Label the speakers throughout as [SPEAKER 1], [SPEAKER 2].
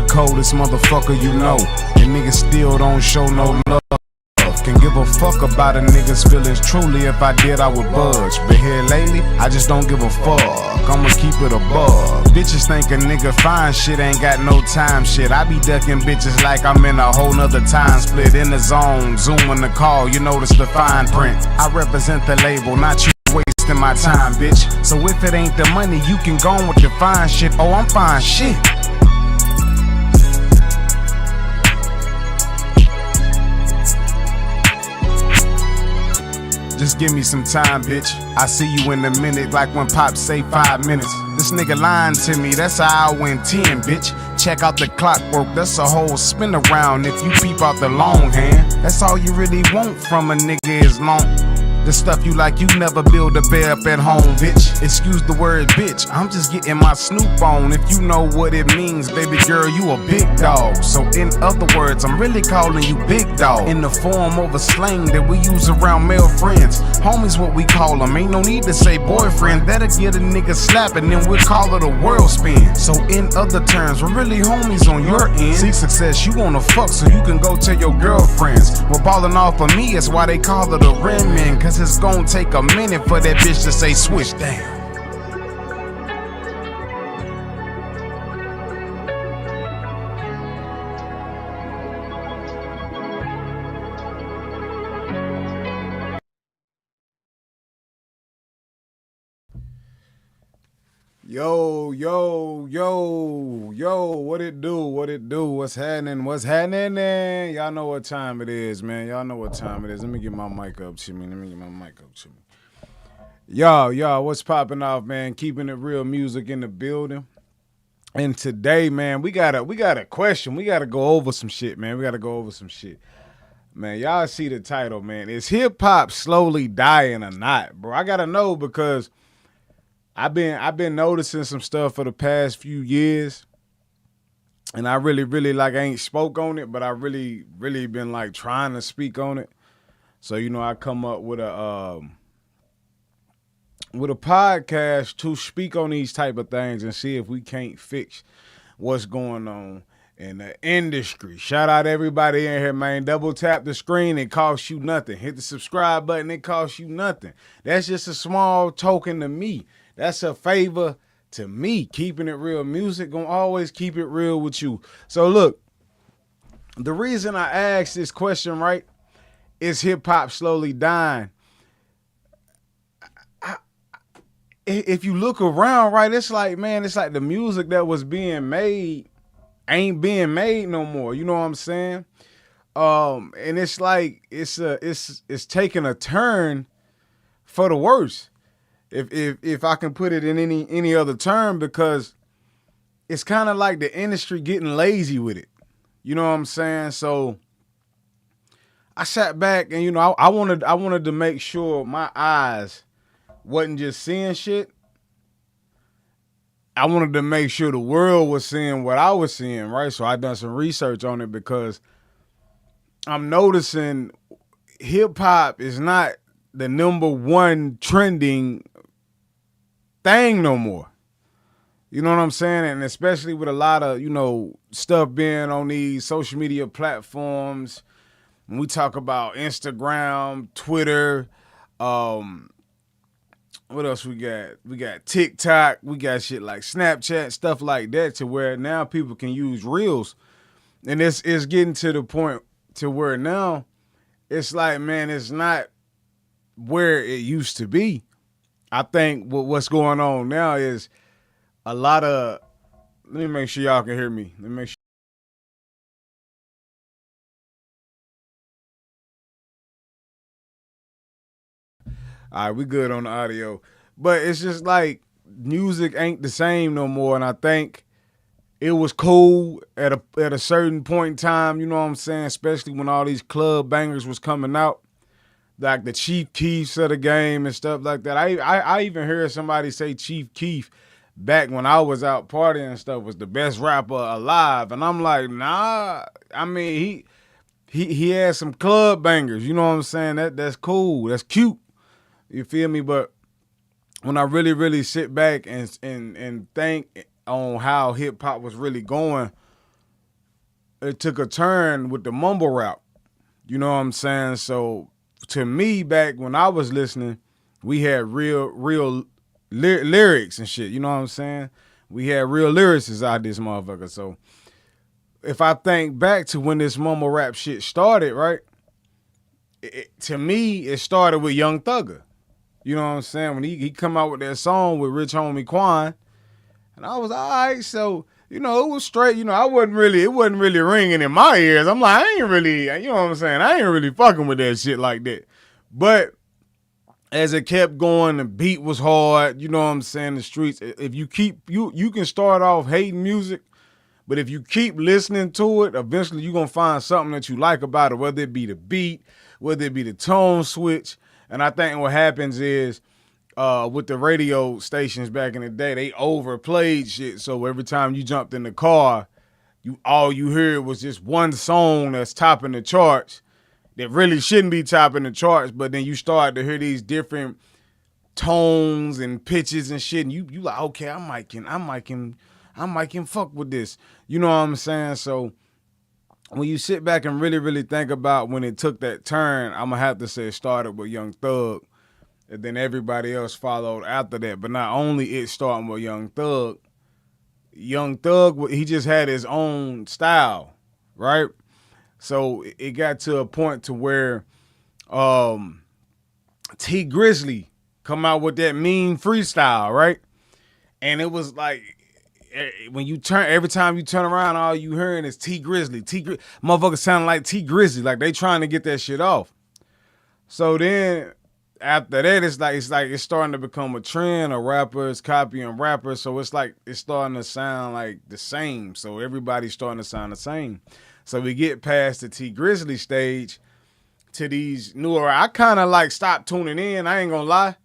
[SPEAKER 1] coldest motherfucker you know. And niggas still don't show no love. Can give a fuck about a nigga's feelings. Truly, if I did, I would budge. But here lately, I just don't give a fuck. I'ma keep it above. Bitches think a nigga fine shit ain't got no time shit. I be ducking bitches like I'm in a whole nother time split. In the zone, zooming the call, you notice the fine print. I represent the label, not you wasting my time, bitch. So if it ain't the money, you can go on with the fine shit. Oh, I'm fine shit. Just give me some time, bitch. I see you in a minute, like when Pop say 5 minutes. This nigga lying to me, that's how I win 10, bitch. Check out the clockwork, that's a whole spin around. If you peep out the long hand, that's all you really want from a nigga is long. The stuff you like, you never build a bear up at home, bitch. Excuse the word bitch, I'm just getting my snoop on. If you know what it means, baby girl, you a big dog. So in other words, I'm really calling you big dog, in the form of a slang that we use around male friends. Homies what we call them, ain't no need to say boyfriend. That'll get a nigga slapping, then we'll call it a world spin. So in other terms, we're really homies on your end. See success, you wanna fuck so you can go tell your girlfriends. We're balling off of me, that's why they call it a rim man. Cause it's gonna take a minute for that bitch to say switch down. Yo, what it do, what's happening, y'all know what time it is, man, let me get my mic up to me, Y'all, what's popping off, man, keeping it real music in the building, and today, man, we got a question, we gotta go over some shit, man, y'all see the title, man, is hip-hop slowly dying or not, bro? I gotta know because I've been noticing some stuff for the past few years, and I really like I ain't spoke on it, but I really been like trying to speak on it. So I come up with a podcast to speak on these type of things and see if we can't fix what's going on in the industry. Shout out everybody in here, man. Double tap the screen, it costs you nothing. Hit the subscribe button, it costs you nothing. That's just a small token to me. That's a favor to me. Keeping it real music, gonna always keep it real with you. So look, the reason I asked this question, right, is hip-hop slowly dying? If you look around, right, it's like the music that was being made ain't being made no more. You know what I'm saying? And it's like it's taking a turn for the worse. If I can put it in any other term, because it's kind of like the industry getting lazy with it. You know what I'm saying? So I sat back and I wanted to make sure my eyes wasn't just seeing shit. I wanted to make sure the world was seeing what I was seeing, right? So I done some research on it because I'm noticing hip hop is not the number one trending thing no more. You know what I'm saying? And especially with a lot of, stuff being on these social media platforms. When we talk about Instagram, Twitter, what else we got? We got TikTok, we got shit like Snapchat, stuff like that, to where now people can use Reels. And it's getting to the point to where now it's like, man, it's not where it used to be. I think what's going on now is a lot of, let me make sure y'all can hear me. Let me make sure. All right, we good on the audio. But it's just like music ain't the same no more. And I think it was cool at a certain point in time, you know what I'm saying? Especially when all these club bangers was coming out. Like the Chief Keefs of the game and stuff like that. I even heard somebody say Chief Keef back when I was out partying and stuff was the best rapper alive. And I'm like, nah. I mean, he had some club bangers. You know what I'm saying? That's cool. That's cute. You feel me? But when I really sit back and think on how hip hop was really going,
[SPEAKER 2] it took a turn with the mumble rap. You know what I'm saying? So to me, back when I was listening, we had real lyrics and shit. You know what I'm saying? We had real lyricists out this motherfucker. So if I think back to when this mumble rap shit started, right? To me, it started with Young Thugger. You know what I'm saying? When he come out with that song with Rich Homie Quan, and I was all right. So it was straight. It wasn't really ringing in my ears. I'm like, I ain't really, you know what I'm saying? I ain't really fucking with that shit like that. But as it kept going, the beat was hard. You know what I'm saying? The streets. If you keep you can start off hating music, but if you keep listening to it, eventually you're gonna find something that you like about it, whether it be the beat, whether it be the tone switch. And I think what happens is with the radio stations back in the day, they overplayed shit. So every time you jumped in the car, all you heard was just one song that's topping the charts that really shouldn't be topping the charts. But then you start to hear these different tones and pitches and shit, and you like, okay, I might can fuck with this. You know what I'm saying? So when you sit back and really, really think about when it took that turn, I'm gonna have to say it started with Young Thug, and then everybody else followed after that. But not only it starting with Young Thug, he just had his own style, right? So it got to a point to where T Grizzly come out with that mean freestyle, right? And it was like every time you turn around, all you hearing is T Grizzly. Motherfuckers sounding like T Grizzly, like they trying to get that shit off. So then after that, it's starting to become a trend of rappers copying rappers. So it's starting to sound like the same. So everybody's starting to sound the same. So we get past the T Grizzly stage to these newer. I kind of like stopped tuning in. I ain't gonna lie.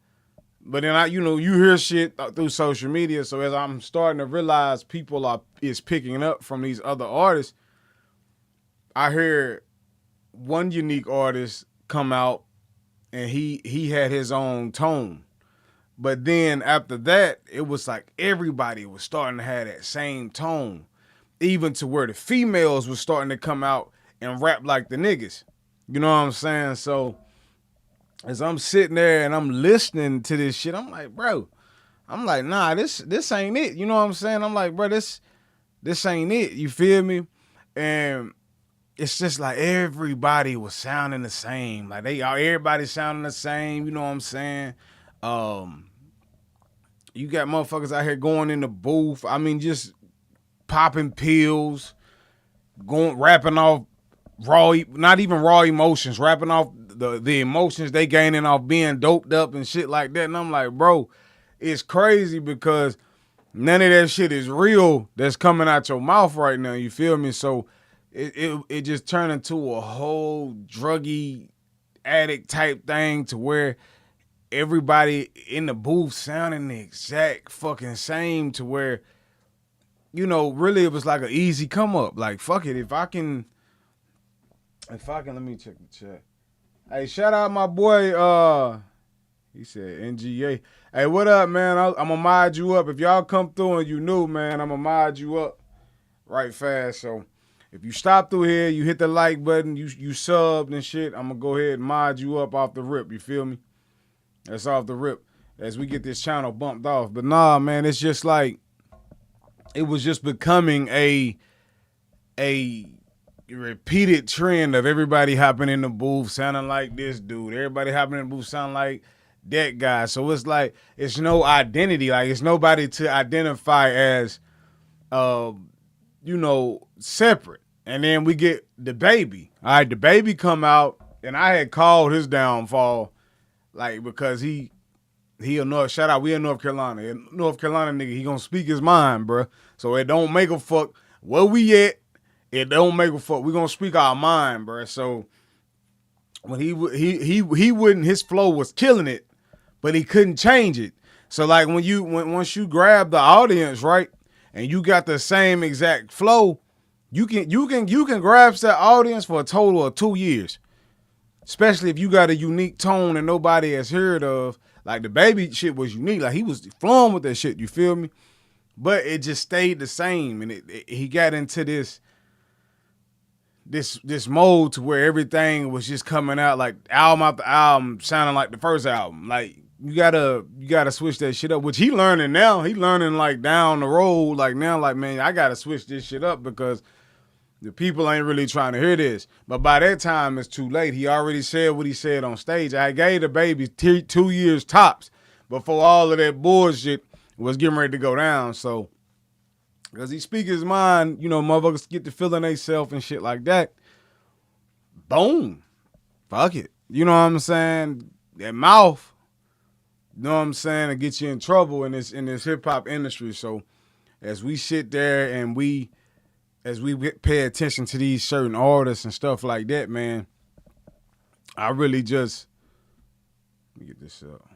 [SPEAKER 2] But then you hear shit through social media. So as I'm starting to realize people is picking up from these other artists, I hear one unique artist come out and he had his own tone. But then after that, it was like everybody was starting to have that same tone, even to where the females was starting to come out and rap like the niggas. You know what I'm saying? So as I'm sitting there and I'm listening to this shit, I'm like, bro, nah, this ain't it. You know what I'm saying? I'm like, bro, this ain't it. You feel me? And it's just like everybody was sounding the same. Like everybody sounding the same. You know what I'm saying? You got motherfuckers out here going in the booth. I mean, just popping pills, rapping off not even raw emotions, rapping off the emotions they gaining off being doped up and shit like that. And I'm like, bro, it's crazy because none of that shit is real that's coming out your mouth right now. You feel me? So it just turned into a whole druggy addict type thing to where everybody in the booth sounding the exact fucking same to where, really it was like an easy come up. Like, fuck it, if I can, let me check the chat. Hey, shout out my boy, he said NGA. Hey, what up, man? I'm gonna mod you up. If y'all come through and you new, man, I'm gonna mod you up right fast. So if you stop through here, you hit the like button, you subbed and shit, I'm gonna go ahead and mod you up off the rip. You feel me? That's off the rip as we get this channel bumped off. But nah, man, it's just like it was just becoming a repeated trend of everybody hopping in the booth sounding like this dude. Everybody hopping in the booth sounding like that guy. So it's like it's no identity. Like it's nobody to identify as separate. And then we get the baby. All right, the baby come out, and I had called his downfall, like because we in North Carolina. In North Carolina nigga, he gonna speak his mind, bro. So it don't make a fuck where we at. It don't make a fuck. We gonna speak our mind, bro. So when he wouldn't, his flow was killing it, but he couldn't change it. So like once you grab the audience, right, and you got the same exact flow, you can grab that audience for a total of 2 years. Especially if you got a unique tone and nobody has heard of. Like the baby shit was unique. Like he was flowing with that shit. You feel me? But it just stayed the same, and he got into this this mode to where everything was just coming out like album after album, sounding like the first album. Like you gotta switch that shit up. Which he learning now. He learning like down the road. Like now, like man, I gotta switch this shit up because the people ain't really trying to hear this. But by that time, it's too late. He already said what he said on stage. I gave the baby 2 years tops before all of that bullshit was getting ready to go down. So, because he speak his mind, you know, motherfuckers get to feeling themselves and shit like that. Boom. Fuck it. You know what I'm saying? That mouth, you know what I'm saying, to get you in trouble in this hip hop industry. So, as we sit there and as we pay attention to these certain artists and stuff like that, man, I really just, let me get this up.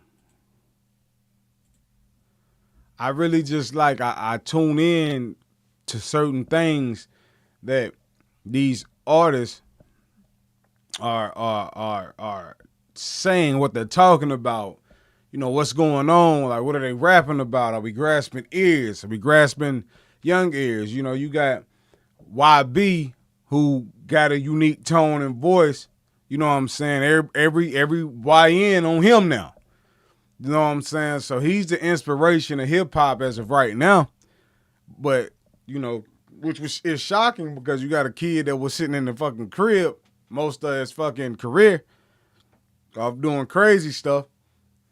[SPEAKER 2] I really just like, I tune in to certain things that these artists are saying, what they're talking about, you know, what's going on, like what are they rapping about? Are we grasping ears? Are we grasping young ears? You know, you got YB, who got a unique tone and voice. You know what I'm saying? Every YN on him now. You know what I'm saying? So he's the inspiration of hip hop as of right now. But, you know, is shocking because you got a kid that was sitting in the fucking crib most of his fucking career off doing crazy stuff.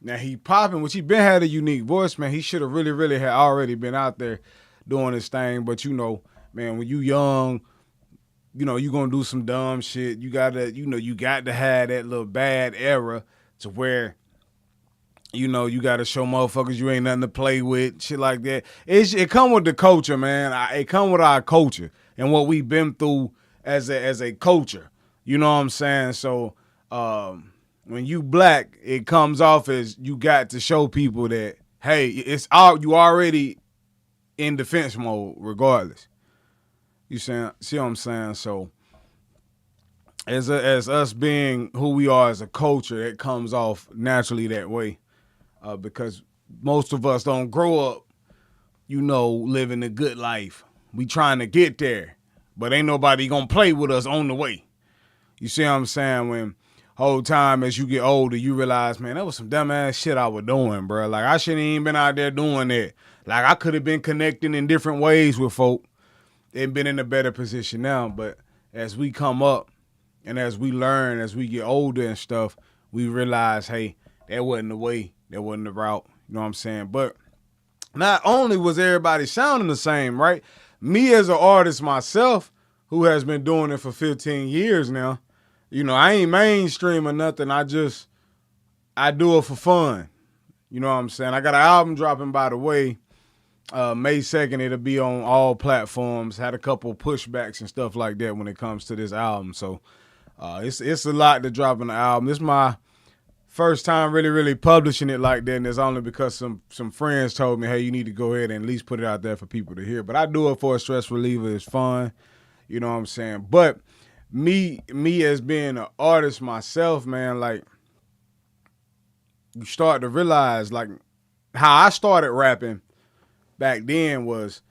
[SPEAKER 2] Now he popping, which he been had a unique voice, man. He should have really had already been out there doing his thing. But, you know, man, when you young, you know, you gonna do some dumb shit. You gotta, you know, you got to have that little bad era to where, you know, you gotta show motherfuckers you ain't nothing to play with, shit like that. It come with the culture, man. It come with our culture and what we've been through as a culture. You know what I'm saying? So when you black, it comes off as you got to show people that, hey, it's all you already in defense mode regardless. You see what I'm saying? So as us being who we are as a culture, it comes off naturally that way. Because most of us don't grow up, you know, living a good life. We trying to get there, but ain't nobody gonna play with us on the way. You see what I'm saying? When whole time as you get older, you realize, man, that was some dumbass shit I was doing, bro. Like I shouldn't even been out there doing that. Like I could have been connecting in different ways with folk and been in a better position now. But as we come up and as we learn, as we get older and stuff, we realize, hey, that wasn't the way. That wasn't the route, you know what I'm saying? But not only was everybody sounding the same, right? Me as an artist myself, who has been doing it for 15 years now, you know, I ain't mainstream or nothing. I do it for fun. You know what I'm saying? I got an album dropping, by the way, May 2nd. It'll be on all platforms. Had a couple pushbacks and stuff like that when it comes to this album. So it's a lot to drop in the album. This is my first time really publishing it like that, and it's only because some friends told me, hey, you need to go ahead and at least put it out there for people to hear. But I do it for a stress reliever. It's fun. You know what I'm saying? But me as being an artist myself, man, like, you start to realize, like, how I started rapping back then was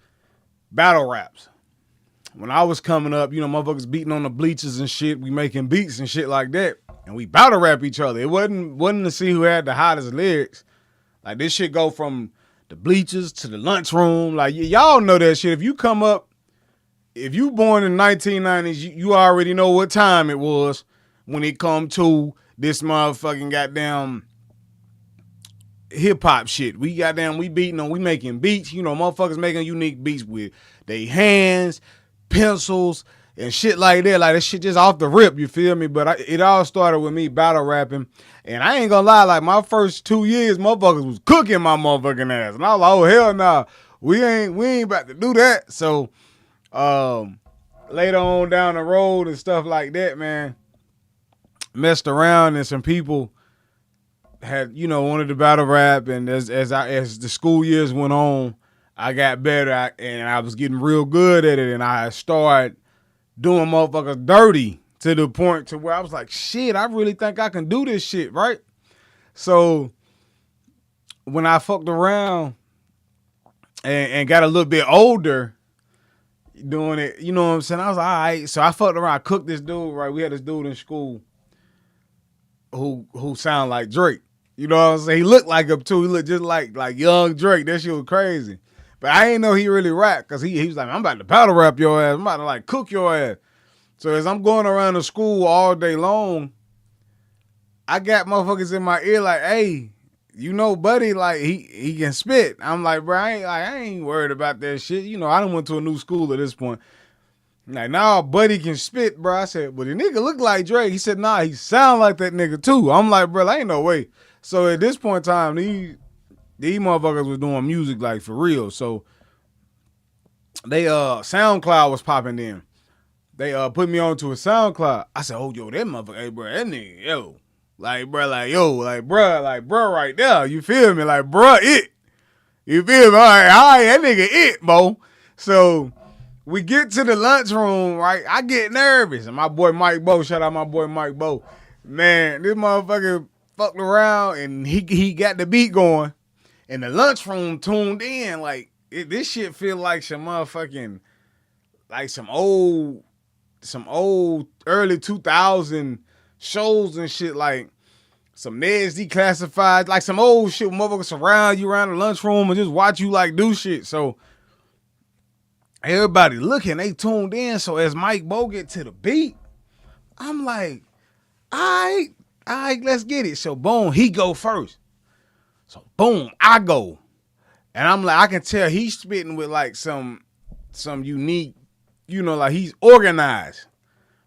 [SPEAKER 2] battle raps. When I was coming up, you know, motherfuckers beating on the bleachers and shit, we making beats and shit like that. And we battle rap each other. It wasn't to see who had the hottest lyrics. Like, this shit go from the bleachers to the lunchroom. Like, y'all know that shit. If you come up, if you born in the 1990s, you already know what time it was when it come to this motherfucking goddamn hip-hop shit. We beating on, we making beats. You know, motherfuckers making unique beats with their hands, pencils, and shit like that. Like, that shit just off the rip, you feel me? But it all started with me battle rapping. And I ain't gonna lie, like, my first 2 years, motherfuckers was cooking my motherfucking ass. And I was like, oh, hell nah. We ain't about to do that. So, later on down the road and stuff like that, man, messed around and some people had, you know, wanted to battle rap. And as the school years went on, I got better and I was getting real good at it. And I started doing motherfuckers dirty to the point to where I was like, shit, I really think I can do this shit, right? So when I fucked around and got a little bit older, doing it. You know what I'm saying? I was like, all right. So I fucked around. I cooked this dude, right? We had this dude in school who sound like Drake. You know what I'm saying? He looked like him too. He looked just like young Drake. That shit was crazy. But I didn't know he really rap because he was like, I'm about to battle rap your ass. I'm about to like cook your ass. So as I'm going around the school all day long, I got motherfuckers in my ear like, hey, you know, buddy, like he can spit. I'm like, bro, I ain't worried about that shit. You know, I done went to a new school at this point. Like, nah, buddy can spit, bro. I said, well, the nigga look like Drake. He said, nah, he sound like that nigga too. I'm like, bro, ain't no way. So at this point in time, these motherfuckers was doing music like for real. So they SoundCloud was popping in. They put me onto a SoundCloud. I said, oh, yo, that motherfucker, hey, bro, that nigga, yo. Like, bro, right there. You feel me? Like, bro, it. You feel me? All right, that nigga it, bro. So we get to the lunchroom, right? I get nervous. And my boy Mike Bo, shout out my boy Mike Bo. Man, this motherfucker fucked around and he got the beat going. And the lunchroom tuned in. Like, this shit feel like some motherfucking, like some old early 2000 shows and shit, like some Ned's Declassified, like some old shit where motherfuckers surround you around the lunchroom and just watch you like do shit. So everybody looking, they tuned in. So as Mike Bo get to the beat, I'm like, all right, let's get it. So boom, he go first. So boom, I go. And I'm like, I can tell he's spitting with like some unique, you know, like he's organized.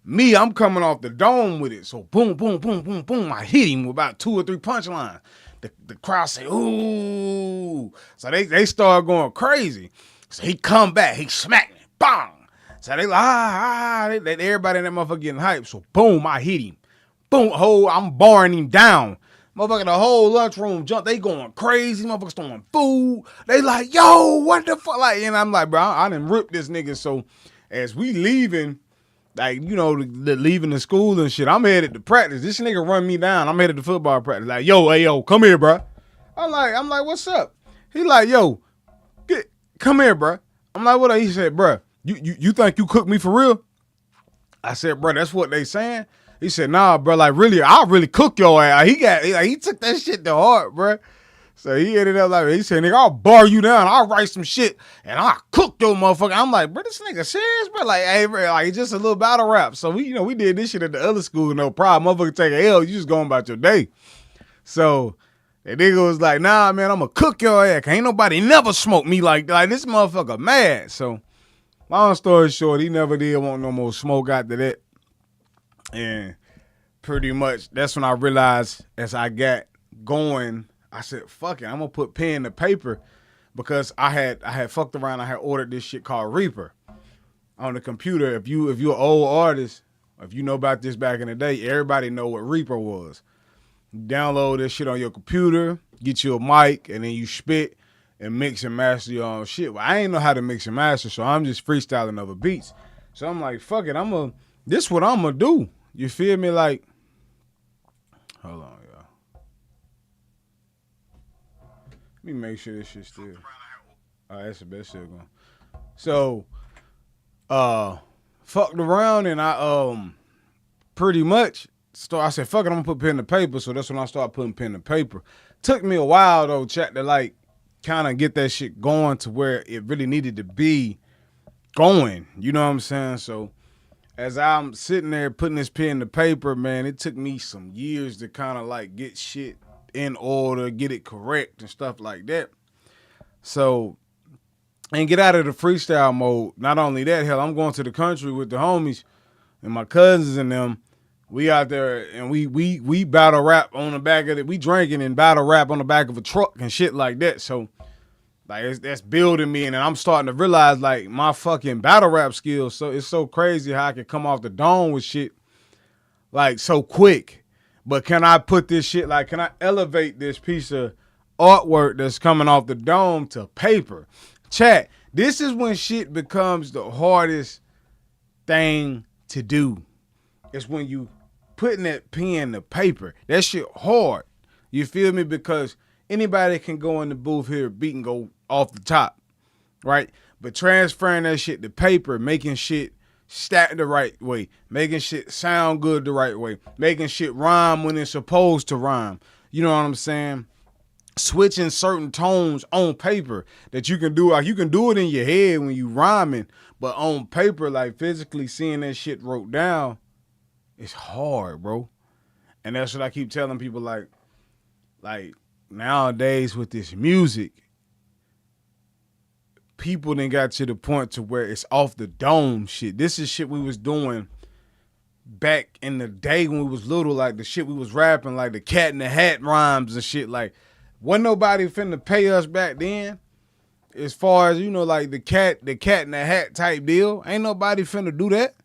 [SPEAKER 2] Me, I'm coming off the dome with it. So boom, boom, boom, boom, boom. I hit him with about 2 or 3 punchlines. The crowd say, ooh. So they start going crazy. So he come back, he smacked me. Bang. So they like, everybody in that motherfucker getting hyped. So boom, I hit him. Boom, I'm barring him down. Motherfucker, the whole lunchroom jump. They going crazy. Motherfuckers throwing food. They like, yo, what the fuck? Like, and I'm like, bro, I done ripped this nigga. So as we leaving, like, you know, leaving the school and shit, I'm headed to practice. This nigga run me down. I'm headed to football practice. Like, yo, hey, yo, come here, bro. I'm like, what's up? He like, yo, come here, bro. I'm like, what? He said, bro, you think you cook me for real? I said, bro, that's what they saying. He said, nah, bro, like, really, I'll really cook your ass. He took that shit to heart, bro. So he ended up like, he said, nigga, I'll bar you down. I'll write some shit and I'll cook your motherfucker. I'm like, bro, this nigga serious, bro? Like, hey, bro, like, it's just a little battle rap. So we did this shit at the other school, no problem. Motherfucker take a L, you just going about your day. So that nigga was like, nah, man, I'm gonna cook your ass. Ain't nobody never smoked me like this motherfucker mad. So long story short, he never did want no more smoke after that. And pretty much that's when I realized as I got going, I said, fuck it, I'm gonna put pen to paper because I had fucked around. I had ordered this shit called Reaper on the computer. If you're an old artist, if you know about this back in the day, everybody know what Reaper was. You download this shit on your computer, get you a mic, and then you spit and mix and master your own shit. Well, I ain't know how to mix and master, so I'm just freestyling over beats. So I'm like, fuck it, this what I'm gonna do. You feel me? Like, hold on, y'all. Let me make sure this shit's still. All right, that's the best shit going. So, fucked around and I pretty much I said, fuck it, I'm gonna put pen to paper. So that's when I started putting pen to paper. Took me a while though, chat, to like kind of get that shit going to where it really needed to be going. You know what I'm saying? So as I'm sitting there putting this pen to paper, man, it took me some years to kind of like get shit in order, get it correct and stuff like that. So, and get out of the freestyle mode. Not only that, hell, I'm going to the country with the homies and my cousins and them. We out there and we battle rap on the back of it. We drinking and battle rap on the back of a truck and shit like that. So, like, that's building me, and I'm starting to realize, like, my fucking battle rap skills. So it's so crazy how I can come off the dome with shit, like, so quick. But can I put this shit, like, can I elevate this piece of artwork that's coming off the dome to paper? Chat, this is when shit becomes the hardest thing to do. It's when you putting that pen to paper. That shit hard. You feel me? Because anybody can go in the booth here, beat and go off the top, right? But transferring that shit to paper, making shit stack the right way, making shit sound good the right way, making shit rhyme when it's supposed to rhyme. You know what I'm saying? Switching certain tones on paper that you can do. Like, you can do it in your head when you rhyming, but on paper, like physically seeing that shit wrote down, it's hard, bro. And that's what I keep telling people, like nowadays with this music, people then got to the point to where it's off the dome shit. This is shit we was doing back in the day when we was little, like the shit we was rapping, like the cat in the hat rhymes and shit. Like, wasn't nobody finna pay us back then. As far as, you know, like the cat in the hat type deal. Ain't nobody finna do that.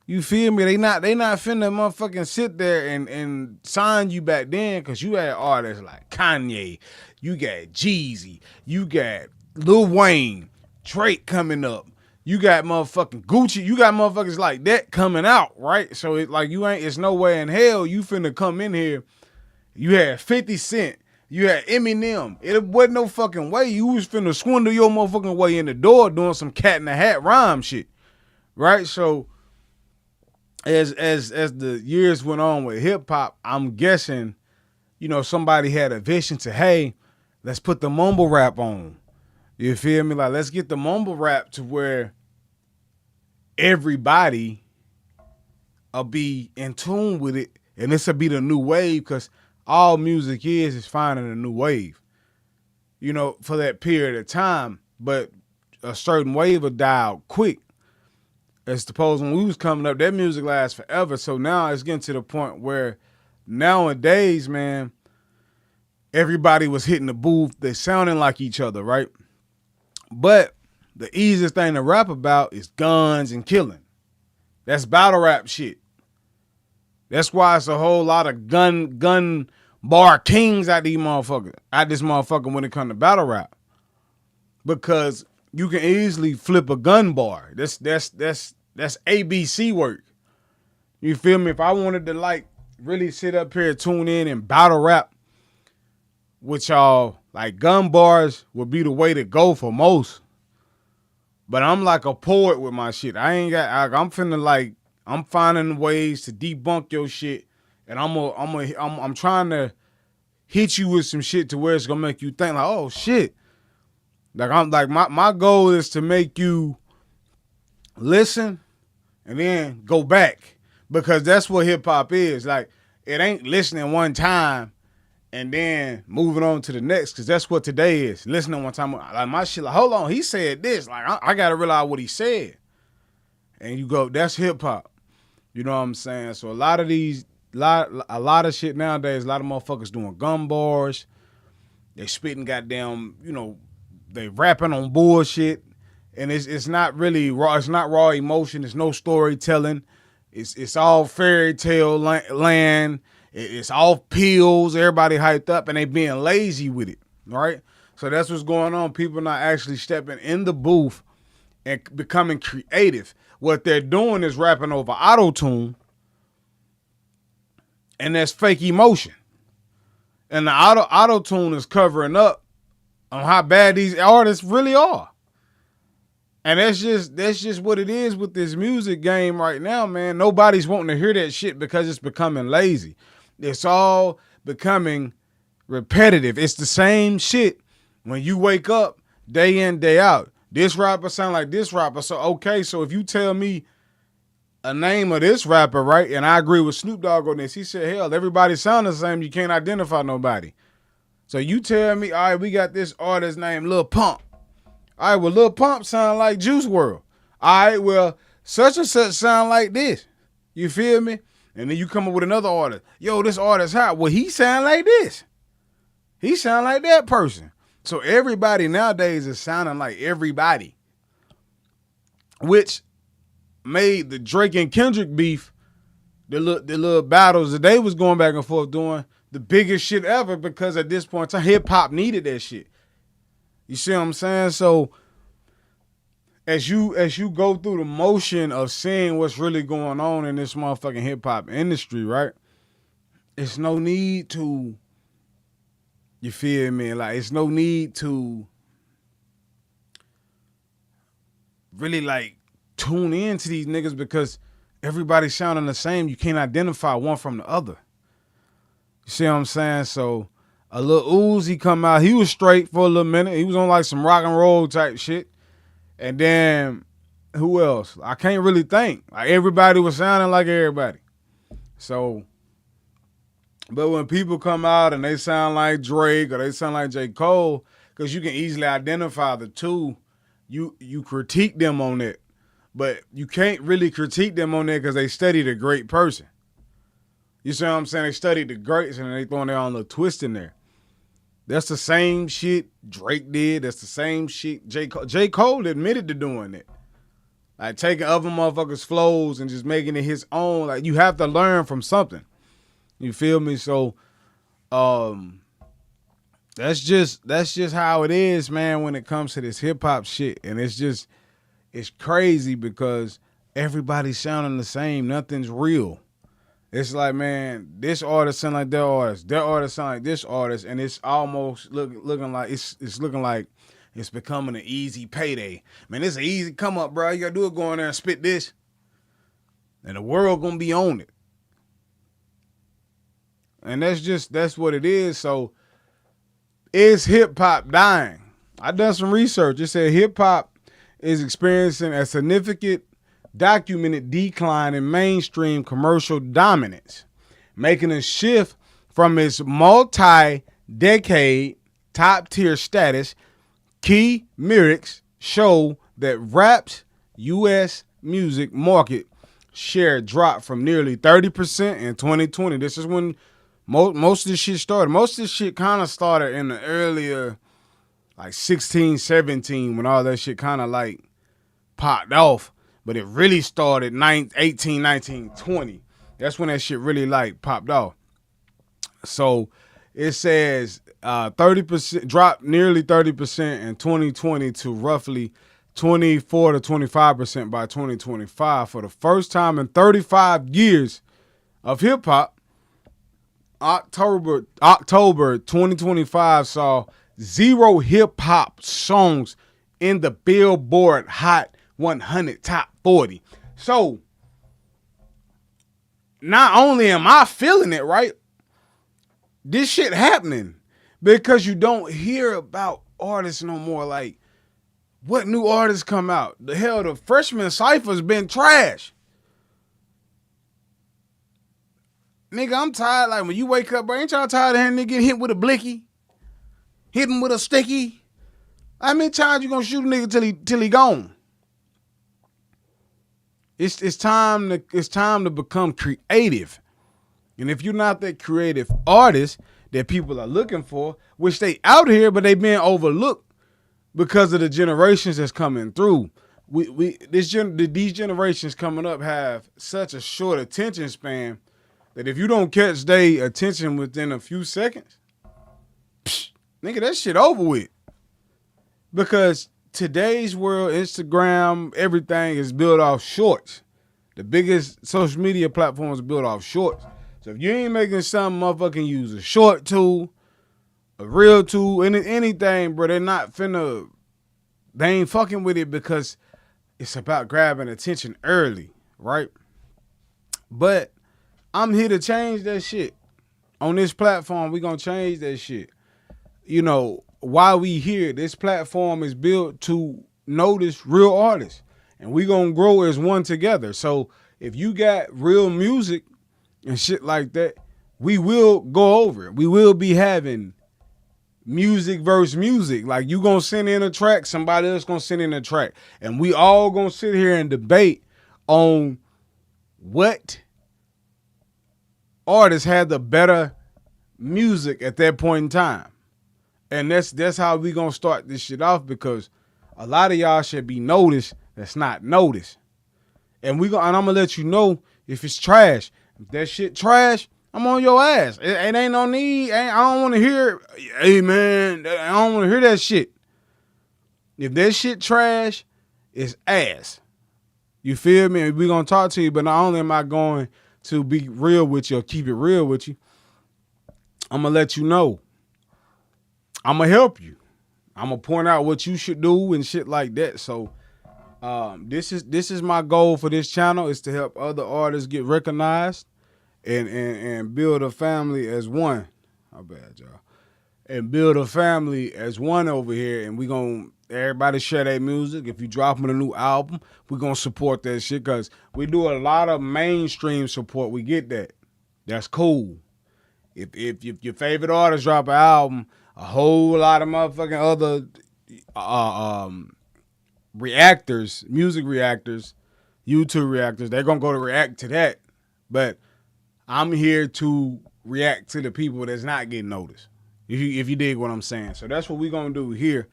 [SPEAKER 2] You feel me? They not finna motherfucking sit there and sign you back then, cause you had artists like Kanye, you got Jeezy, you got Lil Wayne, Drake coming up. You got motherfucking Gucci. You got motherfuckers like that coming out, right? So it's like it's no way in hell you finna come in here. You had 50 Cent. You had Eminem. It wasn't no fucking way you was finna swindle your motherfucking way in the door doing some cat in the hat rhyme shit, right? So as the years went on with hip hop, I'm guessing, you know, somebody had a vision to, hey, let's put the mumble rap on. You feel me? Like, let's get the mumble rap to where everybody will be in tune with it, and this will be the new wave, because all music is finding a new wave, you know, for that period of time. But a certain wave will die out quick. As opposed when we was coming up, that music lasts forever. So now it's getting to the point where nowadays, man, everybody was hitting the booth. They sounding like each other, right? But the easiest thing to rap about is guns and killing. That's battle rap shit. That's why it's a whole lot of gun bar kings out this motherfucker when it comes to battle rap. Because you can easily flip a gun bar. That's ABC work. You feel me? If I wanted to like really sit up here, tune in and battle rap with y'all, like, gun bars would be the way to go for most. But I'm like a poet with my shit. I'm finding ways to debunk your shit, and I'm trying to hit you with some shit to where it's gonna make you think like, oh shit. Like, my goal is to make you listen and then go back, because that's what hip hop is. Like, it ain't listening one time and then moving on to the next, because that's what today is. Listening one time, like my shit, like, hold on, he said this. Like, I gotta realize what he said. And you go, that's hip hop. You know what I'm saying? So a lot of shit nowadays, a lot of motherfuckers doing gun bars. They spitting goddamn, you know, they rapping on bullshit. And it's not really raw. It's not raw emotion. It's no storytelling. It's all fairy tale land. It's all pills. Everybody hyped up, and they being lazy with it, right? So that's what's going on. People not actually stepping in the booth and becoming creative. What they're doing is rapping over auto-tune, and that's fake emotion. And the auto-tune is covering up on how bad these artists really are. And that's just what it is with this music game right now, man. Nobody's wanting to hear that shit because it's becoming lazy. It's all becoming repetitive. It's the same shit when you wake up day in, day out. This rapper sound like this rapper. So, okay, so if you tell me a name of this rapper, right, and I agree with Snoop Dogg on this, he said, hell, everybody sound the same. You can't identify nobody. So you tell me, all right, we got this artist named Lil Pump. All right, well, Lil Pump sound like Juice WRLD. All right, well, such and such sound like this. You feel me? And then you come up with another artist. Yo, this artist hot. Well, he sound like this. He sound like that person. So everybody nowadays is sounding like everybody, which made the Drake and Kendrick beef, the little battles that they was going back and forth doing, the biggest shit ever, because at this point in time, hip-hop needed that shit. You see what I'm saying? So as you go through the motion of seeing what's really going on in this motherfucking hip-hop industry, right? It's no need to, you feel me? Like, it's no need to really like tune into these niggas because everybody sounding the same. You can't identify one from the other. You see what I'm saying? So a Lil Uzi come out. He was straight for a little minute. He was on like some rock and roll type shit. And then who else? I can't really think. Like everybody was sounding like everybody. So, but when people come out and they sound like Drake or they sound like J. Cole, because you can easily identify the two, you critique them on it. But you can't really critique them on that because they studied a great person. You see what I'm saying? They studied the greats and they throwing their own little twist in there. That's the same shit Drake did. That's the same shit J. Cole admitted to doing it. Like taking other motherfuckers' flows and just making it his own. Like you have to learn from something. You feel me? So that's just how it is, man, when it comes to this hip hop shit. And it's crazy because everybody's sounding the same. Nothing's real. It's like, man, this artist sound like that artist sound like this artist, and it's almost looking like it's looking like it's becoming an easy payday. Man, it's an easy come up, bro. You gotta do it, go in there and spit this, and the world gonna be on it. And that's what it is. So, is hip hop dying? I done some research. It said hip hop is experiencing a significant documented decline in mainstream commercial dominance, making a shift from its multi-decade top-tier status. Key metrics show that rap's U.S. music market share dropped from nearly 30% in 2020. This is when most of this shit started. Most of this shit kind of started in the earlier, like 16, 17, when all that shit kind of like popped off. But it really started 18, 19, 20. That's when that shit really like popped off. So it says 30% dropped nearly 30% in 2020 to roughly 24 to 25% by 2025. For the first time in 35 years of hip hop, October 2025 saw 0 hip hop songs in the Billboard Hot 100 Top 40. So not only am I feeling it, right? This shit happening because you don't hear about artists no more. Like, what new artists come out? The hell, the freshman cypher's been trash. Nigga, I'm tired. Like, when you wake up, bro, ain't y'all tired of hearing nigga get hit with a blicky? Hit him with a sticky? How many times you gonna shoot a nigga till he gone? It's time to become creative. And if you're not that creative artist that people are looking for, which they out here, but they being overlooked because of the generations that's coming through. These generations coming up have such a short attention span that if you don't catch their attention within a few seconds, nigga, that shit over with. Because today's world, Instagram, everything is built off shorts. The biggest social media platforms are built off shorts. So if you ain't making something, motherfucking use a short tool, a real tool, anything, bro, they ain't fucking with it because it's about grabbing attention early, right? But I'm here to change that shit. On this platform, we gonna change that shit. You know, while we here, this platform is built to notice real artists. And we gonna grow as one together. So if you got real music and shit like that, we will go over it. We will be having music versus music. Like, you gonna send in a track, somebody else gonna send in a track. And we all gonna sit here and debate on what artists had the better music at that point in time. And that's how we gonna start this shit off, because a lot of y'all should be noticed that's not noticed. And I'm gonna let you know if it's trash. If that shit trash, I'm on your ass. It ain't no need. I don't want to hear, hey man, I don't want to hear that shit. If that shit trash, it's ass. You feel me? We gonna talk to you, but not only am I going to be real with you or keep it real with you, I'm gonna let you know. I'm gonna help you. I'm gonna point out what you should do and shit like that. So This is my goal for this channel, is to help other artists get recognized and build a family as one. How bad, y'all? And build a family as one over here, and we gonna everybody share their music. If you dropping a new album, we gonna support that shit, cause we do a lot of mainstream support. We get that. That's cool. If your favorite artist drop an album, a whole lot of motherfucking other reactors, music reactors, YouTube reactors, they're gonna go to react to that. But I'm here to react to the people that's not getting noticed. If you dig what I'm saying. So that's what we gonna do here.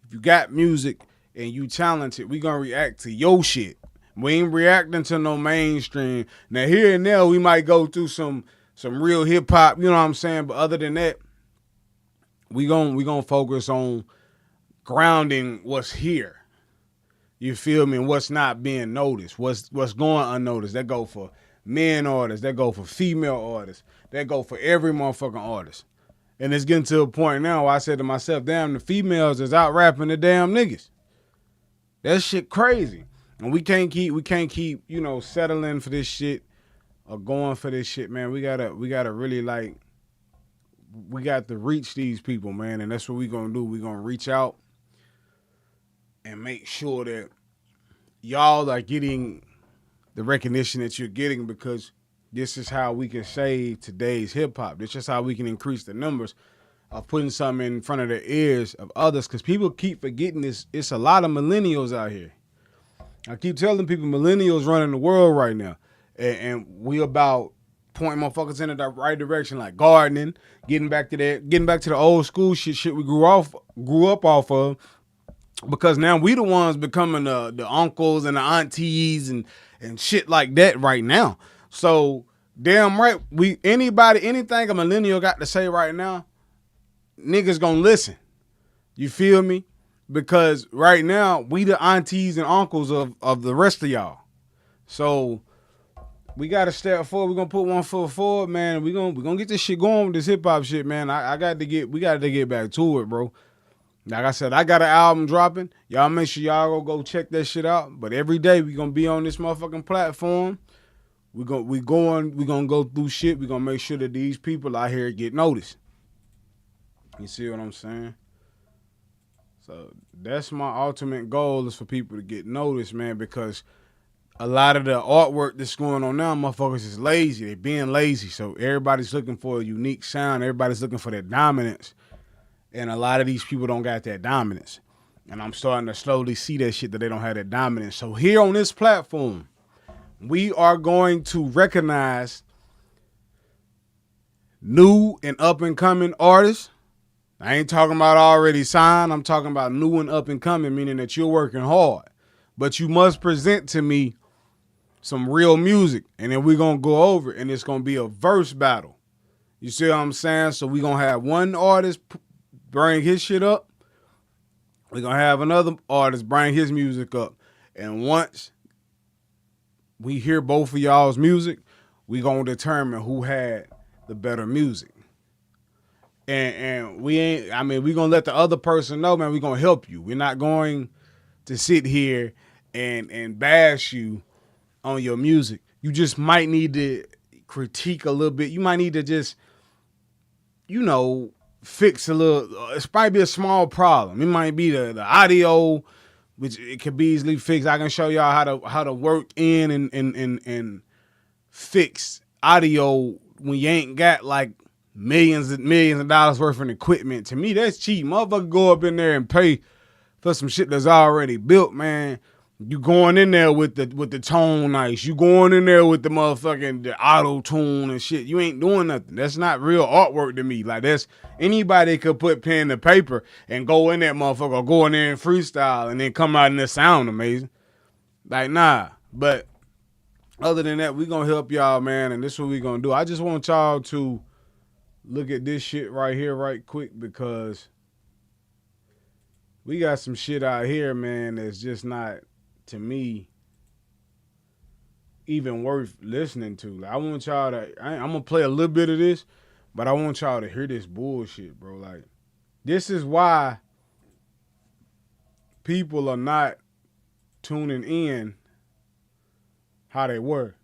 [SPEAKER 2] If you got music and you talented, we gonna react to your shit. We ain't reacting to no mainstream. Now here and there we might go through some real hip hop, you know what I'm saying? But other than that, we gonna focus on grounding what's here. You feel me? And what's not being noticed, what's going unnoticed. That go for men artists, that go for female artists, that go for every motherfucking artist. And it's getting to a point now where I said to myself, damn, the females is out rapping the damn niggas. That shit crazy. And we can't keep, you know, settling for this shit or going for this shit, man. We gotta really like, we got to reach these people, man. And that's what we gonna do. We gonna reach out and make sure that y'all are getting the recognition that you're getting, because this is how we can save today's hip hop. This is how we can increase the numbers of putting something in front of the ears of others, because people keep forgetting this. It's a lot of millennials out here. I keep telling people millennials running the world right now. And we about pointing motherfuckers in the right direction, like gardening, getting back to the old school shit we grew up off of. Because now we the ones becoming the uncles and the aunties and shit like that right now. So damn right, anything a millennial got to say right now, niggas gonna listen. You feel me? Because right now we the aunties and uncles of the rest of y'all. So we gotta step forward. We're gonna put one foot forward, man. We're gonna get this shit going with this hip hop shit, man. We gotta get back to it, bro. Like I said, I got an album dropping. Y'all make sure y'all go check that shit out. But every day we gonna be on this motherfucking platform. We gonna go through shit. We gonna make sure that these people out here get noticed. You see what I'm saying? So that's my ultimate goal, is for people to get noticed, man, because a lot of the artwork that's going on now, motherfuckers is lazy. They being lazy. So everybody's looking for a unique sound. Everybody's looking for that dominance. And a lot of these people don't got that dominance. And I'm starting to slowly see that shit, that they don't have that dominance. So here on this platform, we are going to recognize new and up and coming artists. I ain't talking about already signed. I'm talking about new and up and coming, meaning that you're working hard. But you must present to me some real music. And then we're going to go over it, and it's going to be a verse battle. You see what I'm saying? So we're going to have one artist bring his shit up. We're going to have another artist bring his music up. And once we hear both of y'all's music, we're going to determine who had the better music. And we're going to let the other person know, man, we're going to help you. We're not going to sit here and bash you on your music. You just might need to critique a little bit. You might need to just, you know, fix a little. It might be a small problem. It might be the audio, which it could be easily fixed. I can show y'all how to work in and fix audio when you ain't got like millions of dollars worth of equipment. To me, that's cheap. Motherfucker go up in there and pay for some shit that's already built, man. You going in there with the tone nice. You going in there with the motherfucking the auto tune and shit. You ain't doing nothing. That's not real artwork to me. Like, that's anybody could put pen to paper and go in that motherfucker, go in there and freestyle and then come out and it sound amazing. Like, nah. But other than that, we gonna help y'all, man, and this is what we gonna do. I just want y'all to look at this shit right here right quick, because we got some shit out here, man, that's just not, to me, even worth listening to. Like, I want y'all to, I'm gonna play a little bit of this, but I want y'all to hear this bullshit, bro. Like, this is why people are not tuning in how they were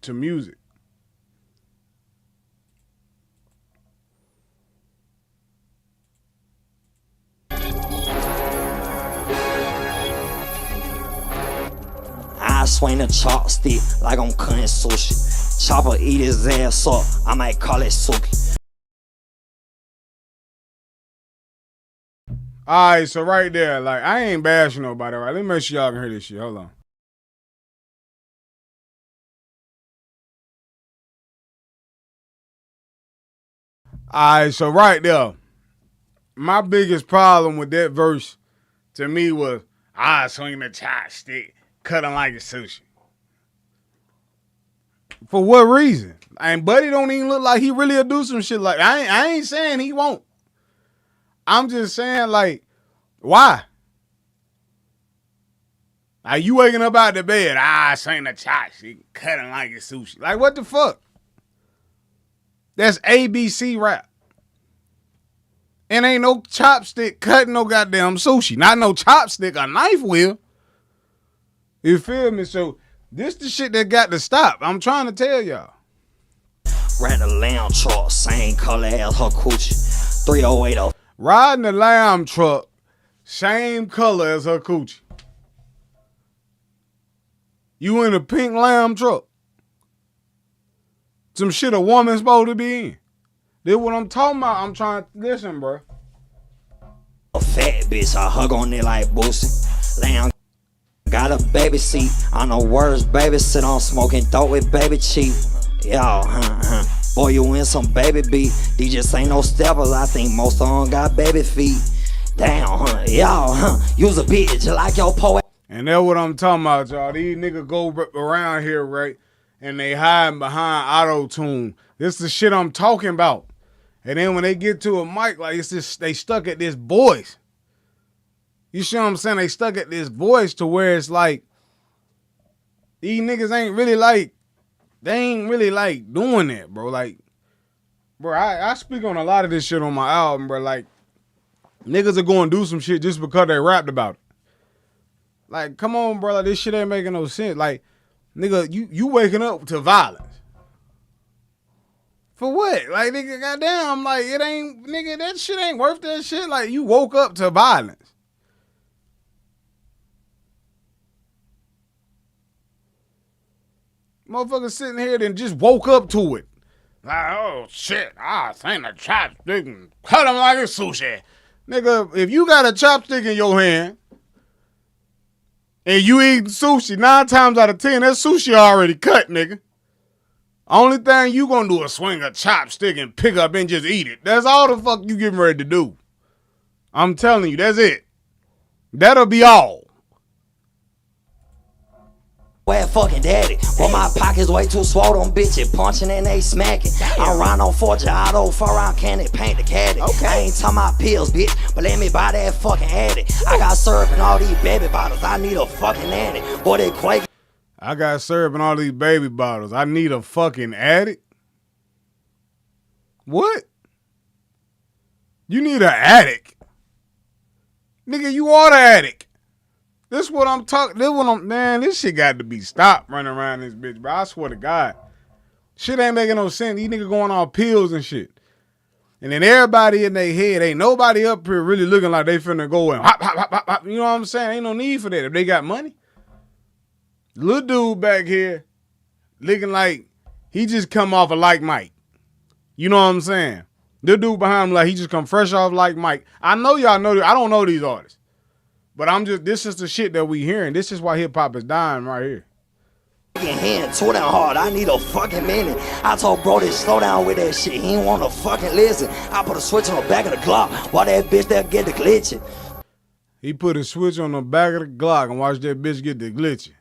[SPEAKER 2] to music.
[SPEAKER 3] I swing the chopstick like I'm cutting sushi. Chopper eat his ass up, I might call it Suki.
[SPEAKER 2] Alright, so right there, like, I ain't bashing nobody, right? Let me make sure y'all can hear this shit. Hold on. Alright, so right there, my biggest problem with that verse to me was, I swing the chopstick, cut him like a sushi. For what reason? And Buddy don't even look like he really will do some shit like that. I ain't saying he won't. I'm just saying, like, why? Like, you waking up out the bed, I swing the chopstick, cut him like a sushi. Like, what the fuck? That's ABC rap. And ain't no chopstick cutting no goddamn sushi. Not no chopstick, a knife will. You feel me? So this the shit that got to stop. I'm trying to tell y'all.
[SPEAKER 3] Ran the lamb truck, same color as her coochie. 3080.
[SPEAKER 2] Riding the lamb truck, same color as her coochie. You in a pink lamb truck. Some shit a woman's supposed to be in. This what I'm talking about. I'm trying to listen, bro.
[SPEAKER 3] A fat bitch, I hug on it like Boosie. Lamb got a baby seat. I know words, baby. Sit on smoking dope with baby cheap. Yo, boy, you in some baby beat. These just ain't no steppers. I think most of them got baby feet. Damn, y'all, use a bitch like your poet.
[SPEAKER 2] And that's what I'm talking about, y'all. These niggas go around here, right? And they hide behind auto-tune. This is the shit I'm talking about. And then when they get to a mic, like, it's just, they stuck at this voice. You see what I'm saying? They stuck at this voice to where it's like, these niggas ain't really like, they ain't really like doing that, bro. Like, bro, I speak on a lot of this shit on my album, bro. Like, niggas are going to do some shit just because they rapped about it. Like, come on, bro. Like, this shit ain't making no sense. Like, nigga, you waking up to violence. For what? Like, nigga, goddamn, like, it ain't, nigga, that shit ain't worth that shit. Like, you woke up to violence. Motherfucker sitting here then just woke up to it. Like, oh, shit, I think a chopstick and cut him like a sushi. Nigga, if you got a chopstick in your hand and you eating sushi, 9 times out of 10, that sushi already cut, nigga. Only thing you gonna do is swing a chopstick and pick up and just eat it. That's all the fuck you getting ready to do. I'm telling you, that's it. That'll be all.
[SPEAKER 3] Where fucking daddy? Well, my pockets way too swollen, bitch. Punching and they smacking. I'm riding on Fortune Auto, 4 round candy, paint the caddy. Okay. I ain't talking about pills, bitch, but let me buy that fucking addy. I got syrup in all these baby bottles. I need a fucking nanny. Boy, they quake.
[SPEAKER 2] I got syrup in all these baby bottles. I need a fucking addict? What? You need an addict? Nigga, you are the addict. This what I'm talking, man, this shit got to be stopped running around this bitch, bro. I swear to God. Shit ain't making no sense. These niggas going on pills and shit. And then everybody in their head, ain't nobody up here really looking like they finna go and hop, hop, hop, hop, hop. You know what I'm saying? Ain't no need for that if they got money. Little dude back here looking like he just come off of Like Mike. You know what I'm saying? The dude behind him like he just come fresh off Like Mike. I know y'all know this. I don't know these artists. But this is the shit that we hearing. This is why hip hop is dying right here.
[SPEAKER 3] Hand too damn hard. I need a fucking minute. I told bro to slow down with that shit. He ain't want to fucking listen. I put a switch on the back of the Glock while that bitch there get the glitching.
[SPEAKER 2] He put a switch on the back of the Glock and watched that bitch get the glitching.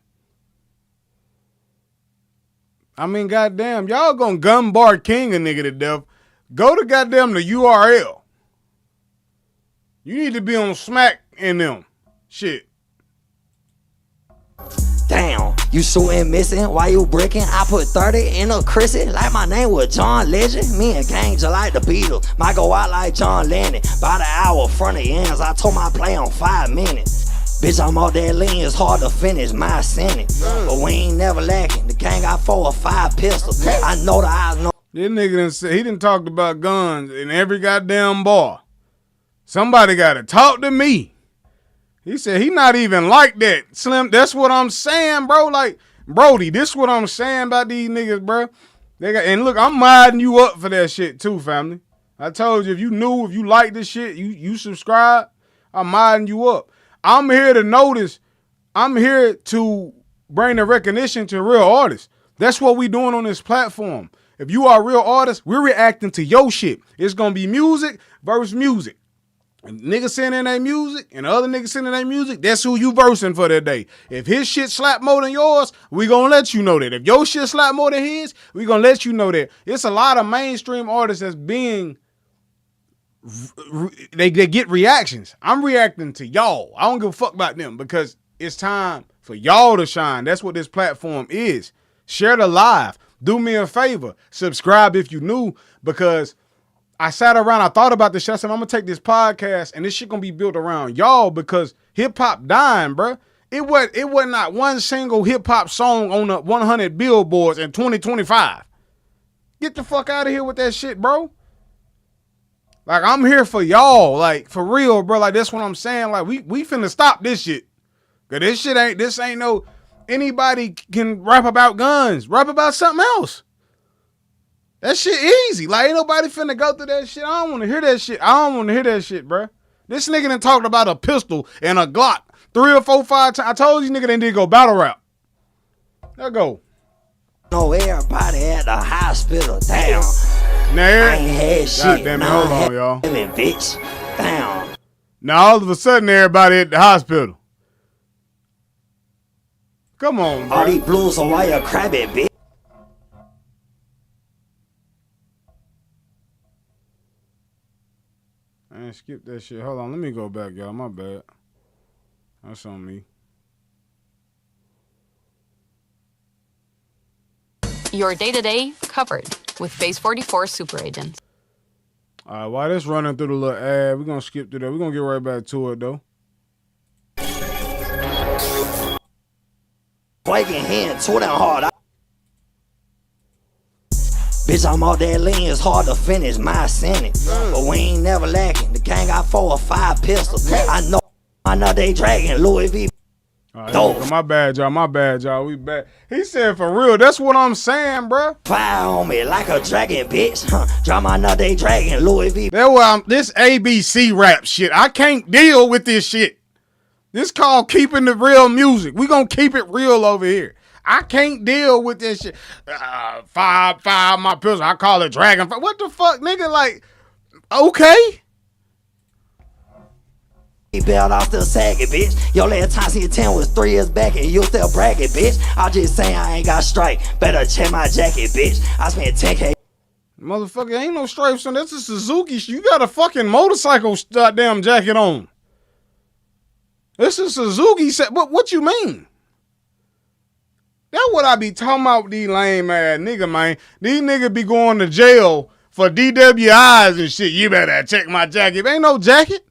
[SPEAKER 2] I mean, goddamn, y'all gonna gun bar king a nigga to death. Go to goddamn the URL. You need to be on smack in them. Shit.
[SPEAKER 3] Damn, you shooting missing? Why you bricking? I put 30 in a Chrissy like my name was John Legend. Me and Gang just like the Beatles. Might go out like John Lennon. By the hour, front of ends. I told my play on 5 minutes. Bitch, I'm all that lean, it's hard to finish my sentence. But we ain't never lacking. The gang got 4 or 5 pistols. I know the eyes know.
[SPEAKER 2] This nigga done said, he done talked about guns in every goddamn bar. Somebody gotta talk to me. He said he not even like that. Slim, that's what I'm saying, bro. Like, Brody, this what I'm saying about these niggas, bro. And look, I'm modding you up for that shit too, family. I told you, if you like this shit, you subscribe, I'm modding you up. I'm here to notice, I'm here to bring the recognition to real artists. That's what we doing on this platform. If you are a real artist, we're reacting to your shit. It's gonna be music versus music. If niggas sending their music and other niggas sending their music, that's who you versing for that day. If his shit slap more than yours, we gonna let you know that. If your shit slap more than his, we gonna let you know that. It's a lot of mainstream artists that's being, they get reactions. I'm reacting to y'all. I don't give a fuck about them because it's time for y'all to shine. That's what this platform is. Share the live. Do me a favor. Subscribe if you new, because I sat around, I thought about this shit. I said, I'm gonna take this podcast and this shit gonna be built around y'all because hip hop dying, bro. It was not one single hip hop song on the 100 billboards in 2025. Get the fuck out of here with that shit, bro. Like, I'm here for y'all, like, for real, bro. Like, that's what I'm saying. Like, we finna stop this shit. Cause this ain't no, anybody can rap about guns. Rap about something else. That shit easy. Like, ain't nobody finna go through that shit. I don't want to hear that shit. I don't want to hear that shit, bruh. This nigga done talked about a pistol and a Glock 3 or 4, 5 times. I told you nigga they did go battle rap. There go.
[SPEAKER 3] Know everybody at the hospital. Damn.
[SPEAKER 2] Now,
[SPEAKER 3] I ain't had shit.
[SPEAKER 2] God damn it, hold on, y'all.
[SPEAKER 3] Bitch. Damn.
[SPEAKER 2] Now, all of a sudden, everybody at the hospital. Come on, bro.
[SPEAKER 3] All these blues, so why you crabby, bitch?
[SPEAKER 2] I ain't skip that shit. Hold on, let me go back, y'all. My bad. That's on me.
[SPEAKER 4] Your day-to-day covered with Phase 44 Super Agents.
[SPEAKER 2] All right, while this running through the little ad, we're going to skip through that. We're going to get right back to it, though.
[SPEAKER 3] Flaking hand, too damn hard. Bitch, I'm all that lean, it's hard to finish my sentence. But we ain't never lacking. The gang got 4 or 5 pistols. I know they dragging Louis V.
[SPEAKER 2] All right, my bad, y'all. My bad, y'all. We back. He said for real. That's what I'm saying, bruh.
[SPEAKER 3] Fire on me like a dragon, bitch. Drop my nut, they dragging Louis V.
[SPEAKER 2] This ABC rap shit. I can't deal with this shit. This called keeping the real music. We gonna keep it real over here. I can't deal with this shit. 5, my pistol. I call it dragon. What the fuck, nigga? Like, okay.
[SPEAKER 3] He bailed out still sagging, bitch. Your last time see 10 was 3 years back and you still bragging, bitch. I just saying I ain't got strike. Better check my jacket, bitch. I spent 10K.
[SPEAKER 2] Motherfucker, ain't no stripes on. That's a Suzuki. You got a fucking motorcycle damn jacket on. This is Suzuki set. What you mean? That's what I be talking about with these lame ass nigga, man. These niggas be going to jail for DWIs and shit. You better check my jacket. Ain't no jacket.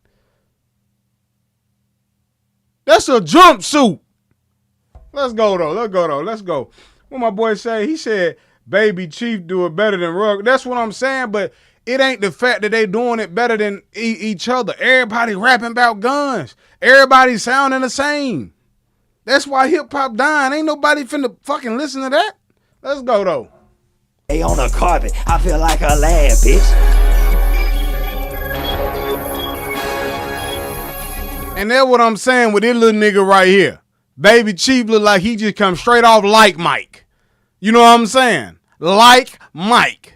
[SPEAKER 2] That's a jumpsuit. Let's go, though. Let's go. What my boy say? He said, Baby Chief do it better than Rug. That's what I'm saying, but it ain't the fact that they doing it better than each other. Everybody rapping about guns. Everybody sounding the same. That's why hip-hop dying. Ain't nobody finna fucking listen to that. Let's go, though.
[SPEAKER 3] Hey, on the carpet, I feel like a lad, bitch.
[SPEAKER 2] And that's what I'm saying with this little nigga right here. Baby Chief look like he just come straight off Like Mike. You know what I'm saying? Like Mike.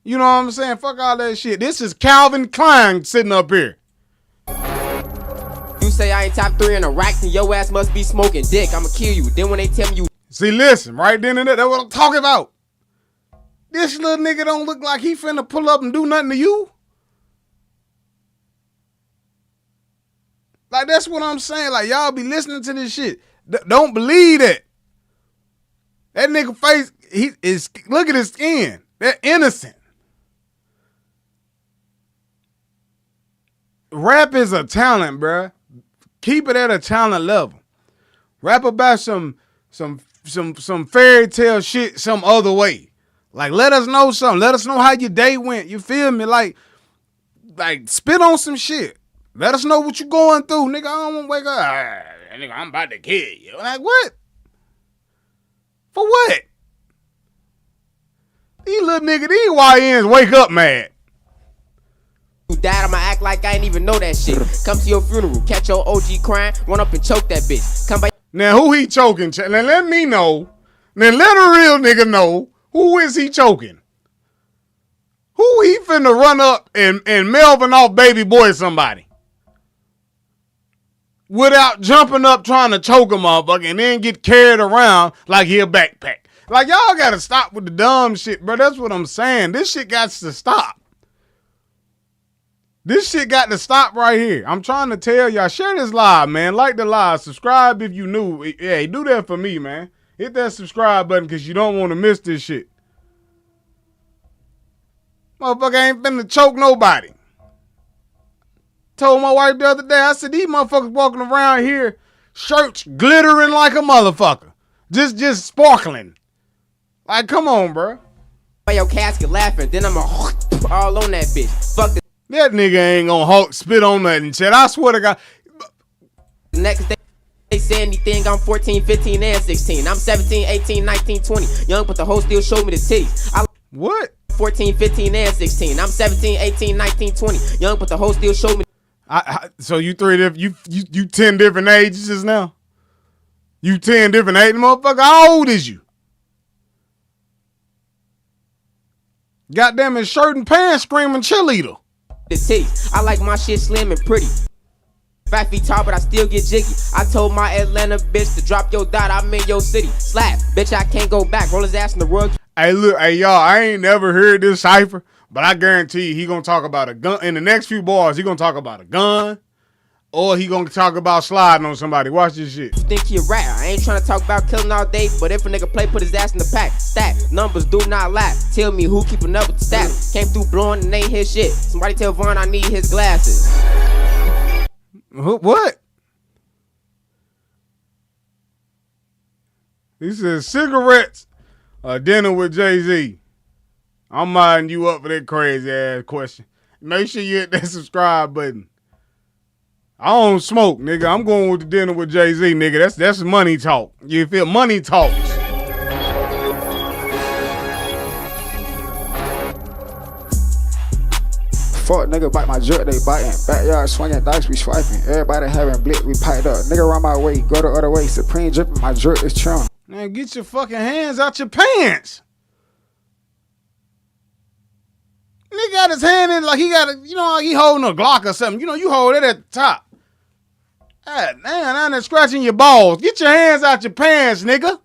[SPEAKER 2] You know what I'm saying? Fuck all that shit. This is Calvin Klein sitting up here.
[SPEAKER 5] You say I ain't top 3 in the racks and your ass must be smoking dick. I'ma kill you. Then when they tell me you...
[SPEAKER 2] See, listen, right then and there, that's what I'm talking about. This little nigga don't look like he finna pull up and do nothing to you. Like, that's what I'm saying. Like, y'all be listening to this shit. Don't believe that. That nigga face, look at his skin. They're innocent. Rap is a talent, bruh. keep it at a talent level. Rap about some fairy tale shit some other way. Like, let us know something. Let us know how your day went. You feel me? Like spit on some shit. Let us know what you going through, nigga. I don't want to wake up. Nigga, I'm about to kill you. Like, what? For what? These little nigga, these YNs wake up mad.
[SPEAKER 5] You died, I'ma act like I ain't even know that shit. Come to your funeral, catch your OG crying, run up and choke that bitch. Come by.
[SPEAKER 2] Now, who he choking? Now, let me know. Now, let a real nigga know. Who is he choking? Who he finna run up and Melvin off baby boy somebody? Without jumping up trying to choke a motherfucker and then get carried around like he a backpack. Like, y'all gotta stop with the dumb shit, bro. That's what I'm saying. This shit got to stop. This shit got to stop right here. I'm trying to tell y'all, share this live, man. Like the live. Subscribe if you new. Hey, do that for me, man. Hit that subscribe button because you don't want to miss this shit. Motherfucker ain't finna choke nobody. Told my wife the other day, I said, these motherfuckers walking around here, shirts glittering like a motherfucker. Just sparkling. Like, come on, bro.
[SPEAKER 5] By your casket laughing, then I'm all on that bitch. Fuck the
[SPEAKER 2] That nigga ain't gonna spit on nothing, shit. I swear to God.
[SPEAKER 5] next day. They say anything, I'm 14, 15, and 16. I'm 17, 18, 19, 20. Young, but the hoe still showed me the titties.
[SPEAKER 2] What?
[SPEAKER 5] 14, 15, and 16. I'm 17, 18, 19, 20. Young, but the hoe still showed me.
[SPEAKER 2] So you 10 different ages just now? You 10 different ages, motherfucker? How old is you? Goddamn it, shirt and pants screaming cheerleader.
[SPEAKER 5] The titties. I like my shit slim and pretty. 5 feet tall, but I still get jiggy. I told my Atlanta bitch to drop your dot. I'm in your city. Slap, bitch, I can't go back. Roll his ass in the rug.
[SPEAKER 2] Hey, look, hey, y'all, I ain't never heard this cipher, but I guarantee you he gonna talk about a gun. In the next few bars, he gonna talk about a gun, or he gonna talk about sliding on somebody. Watch this shit.
[SPEAKER 5] You think he a rat? I ain't trying to talk about killing all day, but if a nigga play, put his ass in the pack. Stack, numbers do not lie. Tell me who keeping up with the stats. Came through blowing and ain't his shit. Somebody tell Vaughn I need his glasses.
[SPEAKER 2] What? He says cigarettes or dinner with Jay-Z. I'm minding you up for that crazy ass question. Make sure you hit that subscribe button. I don't smoke, nigga. I'm going with the dinner with Jay-Z, nigga. That's money talk. You feel money talks.
[SPEAKER 6] Fuck nigga bite my jerk, they biting. Backyard swinging dice, we swiping. Everybody having blick, we piped up. Nigga run my way, go the other way. Supreme dripping, my jerk is trim.
[SPEAKER 2] Man, get your fucking hands out your pants. Nigga got his hand in like he got a, like he holding a Glock or something. You hold it at the top. God damn, now they're scratching your balls. Get your hands out your pants, nigga.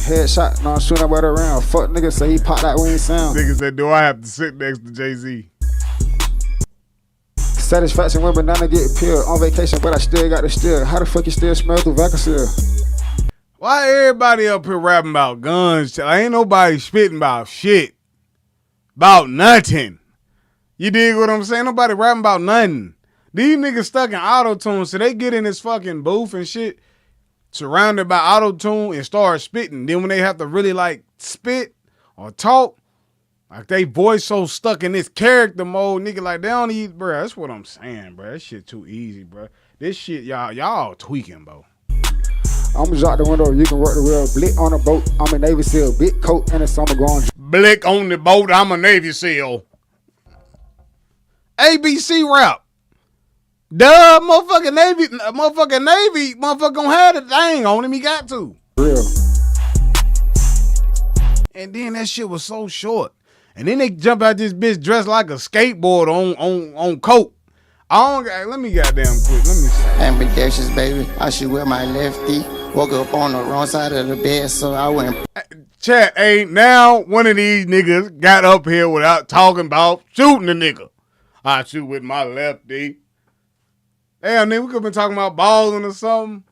[SPEAKER 6] Headshot, no, I'm shooting about around. Fuck nigga say he popped that wing sound.
[SPEAKER 2] Nigga said, do I have to sit next to Jay-Z?
[SPEAKER 6] Satisfaction when banana get peeled. On vacation, but I still got the steal. How the fuck you still smell through vacuum?
[SPEAKER 2] Why everybody up here rapping about guns? Ain't nobody spitting about shit. About nothing. You dig what I'm saying? Nobody rapping about nothing. These niggas stuck in auto-tune, so they get in this fucking booth and shit, surrounded by auto-tune and start spitting. Then when they have to really like spit or talk, like they voice so stuck in this character mode, nigga, like they don't eat, bro. That's what I'm saying, bro. That shit too easy, bro. This shit, y'all tweaking, bro.
[SPEAKER 6] I'ma drop the window, you can work the wheel. Blick on a boat, I'm a Navy SEAL. Big coat in the summer going.
[SPEAKER 2] Blick on the boat, I'm a Navy SEAL. ABC rap. Duh, motherfucking Navy, motherfucker gonna have the thing on him, he got to.
[SPEAKER 6] Real.
[SPEAKER 2] And then that shit was so short. And then they jump out this bitch dressed like a skateboard on coke. Let me goddamn quick. Let me see.
[SPEAKER 7] Ambidextrous, baby. I shoot with my lefty. Woke up on the wrong side of the bed, so I went.
[SPEAKER 2] Chat, now one of these niggas got up here without talking about shooting the nigga. I shoot with my lefty. Damn, nigga, we could have been talking about balling or something.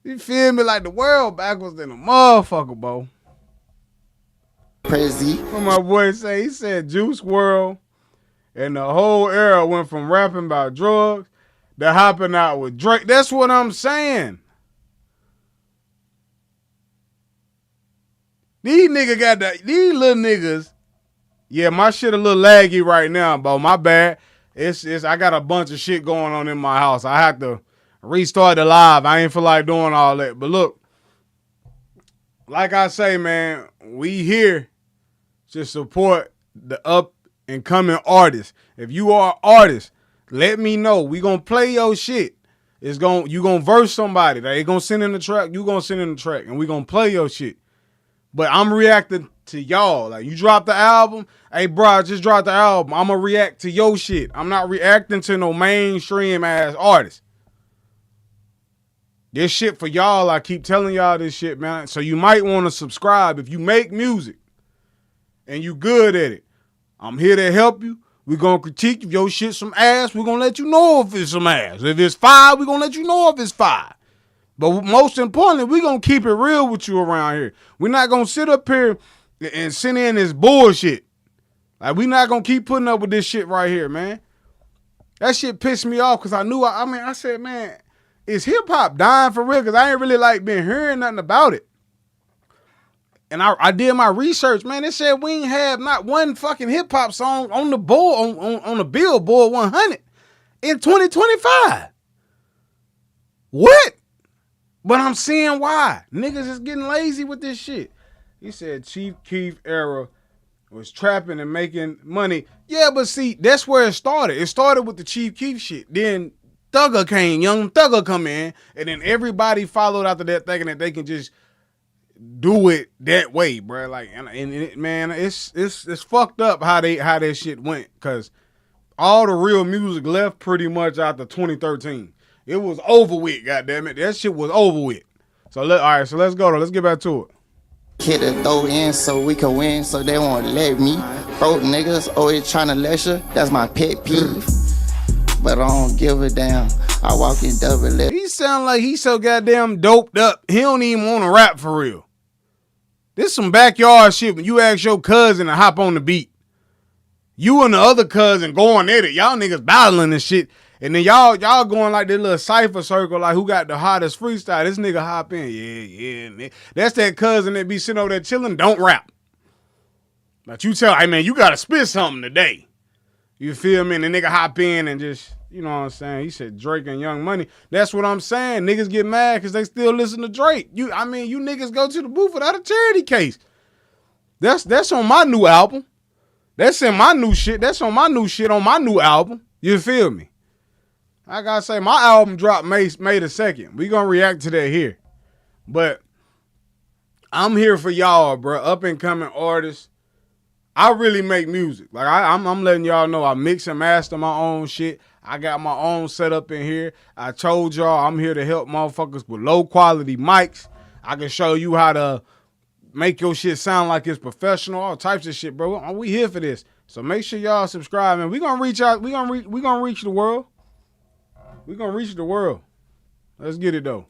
[SPEAKER 2] You feel me? Like the world backwards than a motherfucker, bro.
[SPEAKER 7] Crazy.
[SPEAKER 2] What my boy say? He said Juice WRLD And the whole era went from rapping about drugs to hopping out with Drake. That's what I'm saying. These niggas got these little niggas. Yeah, my shit a little laggy right now, bro. My bad. It's I got a bunch of shit going on in my house. I have to restart the live. I ain't feel like doing all that. But look, like I say, man, we here to support the up and coming artists. If you are an artist, let me know. We gonna play your shit. You gonna verse somebody. They gonna send in the track. You gonna send in the track, and we gonna play your shit. But I'm reacting to y'all. Like, you drop the album. Hey, bro, I just dropped the album. I'm going to react to your shit. I'm not reacting to no mainstream ass artist. This shit for y'all. I keep telling y'all this shit, man. So you might want to subscribe. If you make music and you good at it, I'm here to help you. We're going to critique. If your shit some ass, we're going to let you know if it's some ass. If it's fire, we're going to let you know if it's fire. But most importantly, we're going to keep it real with you around here. We're not going to sit up here and send in this bullshit. Like, we're not going to keep putting up with this shit right here, man. That shit pissed me off because I said, man, is hip-hop dying for real? Because I ain't really like been hearing nothing about it. And I did my research, man. It said we ain't have not one fucking hip-hop song on the board, on the Billboard 100 in 2025. What? But I'm seeing why. Niggas is getting lazy with this shit. He said Chief Keef era was trapping and making money. Yeah, but see, that's where it started. It started with the Chief Keef shit. Then Thugger came, Young Thugger come in, and then everybody followed after that thinking that they can just do it that way, bro. Like, and it, man, it's fucked up how that shit went, because all the real music left pretty much after 2013. It was over with, goddammit. That shit was over with. So all right, so let's go though. Let's get back to it.
[SPEAKER 7] Kid to throw in so we can win, so they won't let me. Broke niggas always trying to lecture, that's my pet peeve. But I don't give a damn. I walk in double left.
[SPEAKER 2] He sound like he so goddamn doped up. He don't even want to rap for real. This some backyard shit when you ask your cousin to hop on the beat. You and the other cousin going at it. Y'all niggas battling and shit. And then y'all going like this little cipher circle, like who got the hottest freestyle. This nigga hop in. Yeah. That's that cousin that be sitting over there chilling, don't rap. But you tell, hey man, you gotta spit something today. You feel me? And the nigga hop in and just, you know what I'm saying? He said Drake and Young Money. That's what I'm saying. Niggas get mad because they still listen to Drake. You niggas go to the booth without a charity case. That's on my new album. That's in my new shit. That's on my new shit on my new album. You feel me? I gotta say, my album dropped May the 2nd. We gonna react to that here. But I'm here for y'all, bro. Up and coming artists. I really make music. Like I'm letting y'all know I mix and master my own shit. I got my own setup in here. I told y'all I'm here to help motherfuckers with low quality mics. I can show you how to make your shit sound like it's professional, all types of shit, bro. We here for this. So make sure y'all subscribe, man. We gonna reach out. We gonna reach the world. We gonna reach the world. Let's get it though.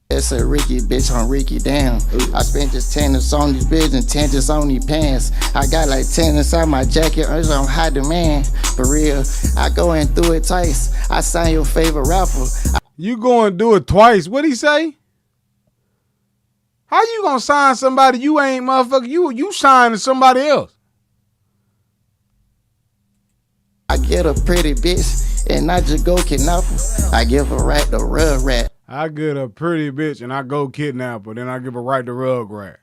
[SPEAKER 7] It's a Ricky, bitch, on Ricky, damn. I spent just 10 on these bitches and 10 just on these pants. I got like 10 inside my jacket, it's on high demand. For real, I go and do it twice. I sign your favorite rapper.
[SPEAKER 2] You going to do it twice? What'd he say? How you gonna sign somebody you ain't, motherfucker? You signing somebody else.
[SPEAKER 7] I get a pretty bitch and I just go kidnap her. I give a right to rug rat.
[SPEAKER 2] I get a pretty bitch and I go kidnap her, then I give a right to rug rat.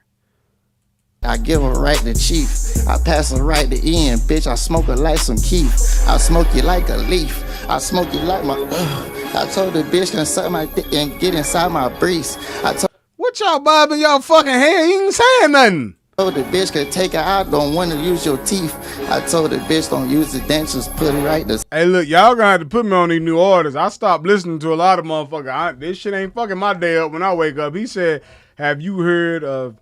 [SPEAKER 7] I give a right to Chief. I pass a right to Ian, bitch. I smoke it like some Keith. I smoke you like a leaf. I smoke you like my. I told the bitch can suck my dick and get inside my breeze.
[SPEAKER 2] What y'all bobbing y'all fucking head? You ain't saying nothing.
[SPEAKER 7] Told the bitch could take it out, don't want to use your teeth. I told the bitch don't use the dentures, put it right to.
[SPEAKER 2] Hey, look, y'all gonna have to put me on these new orders. I stopped listening to a lot of motherfuckers. This shit ain't fucking my day up when I wake up. He said, have you heard of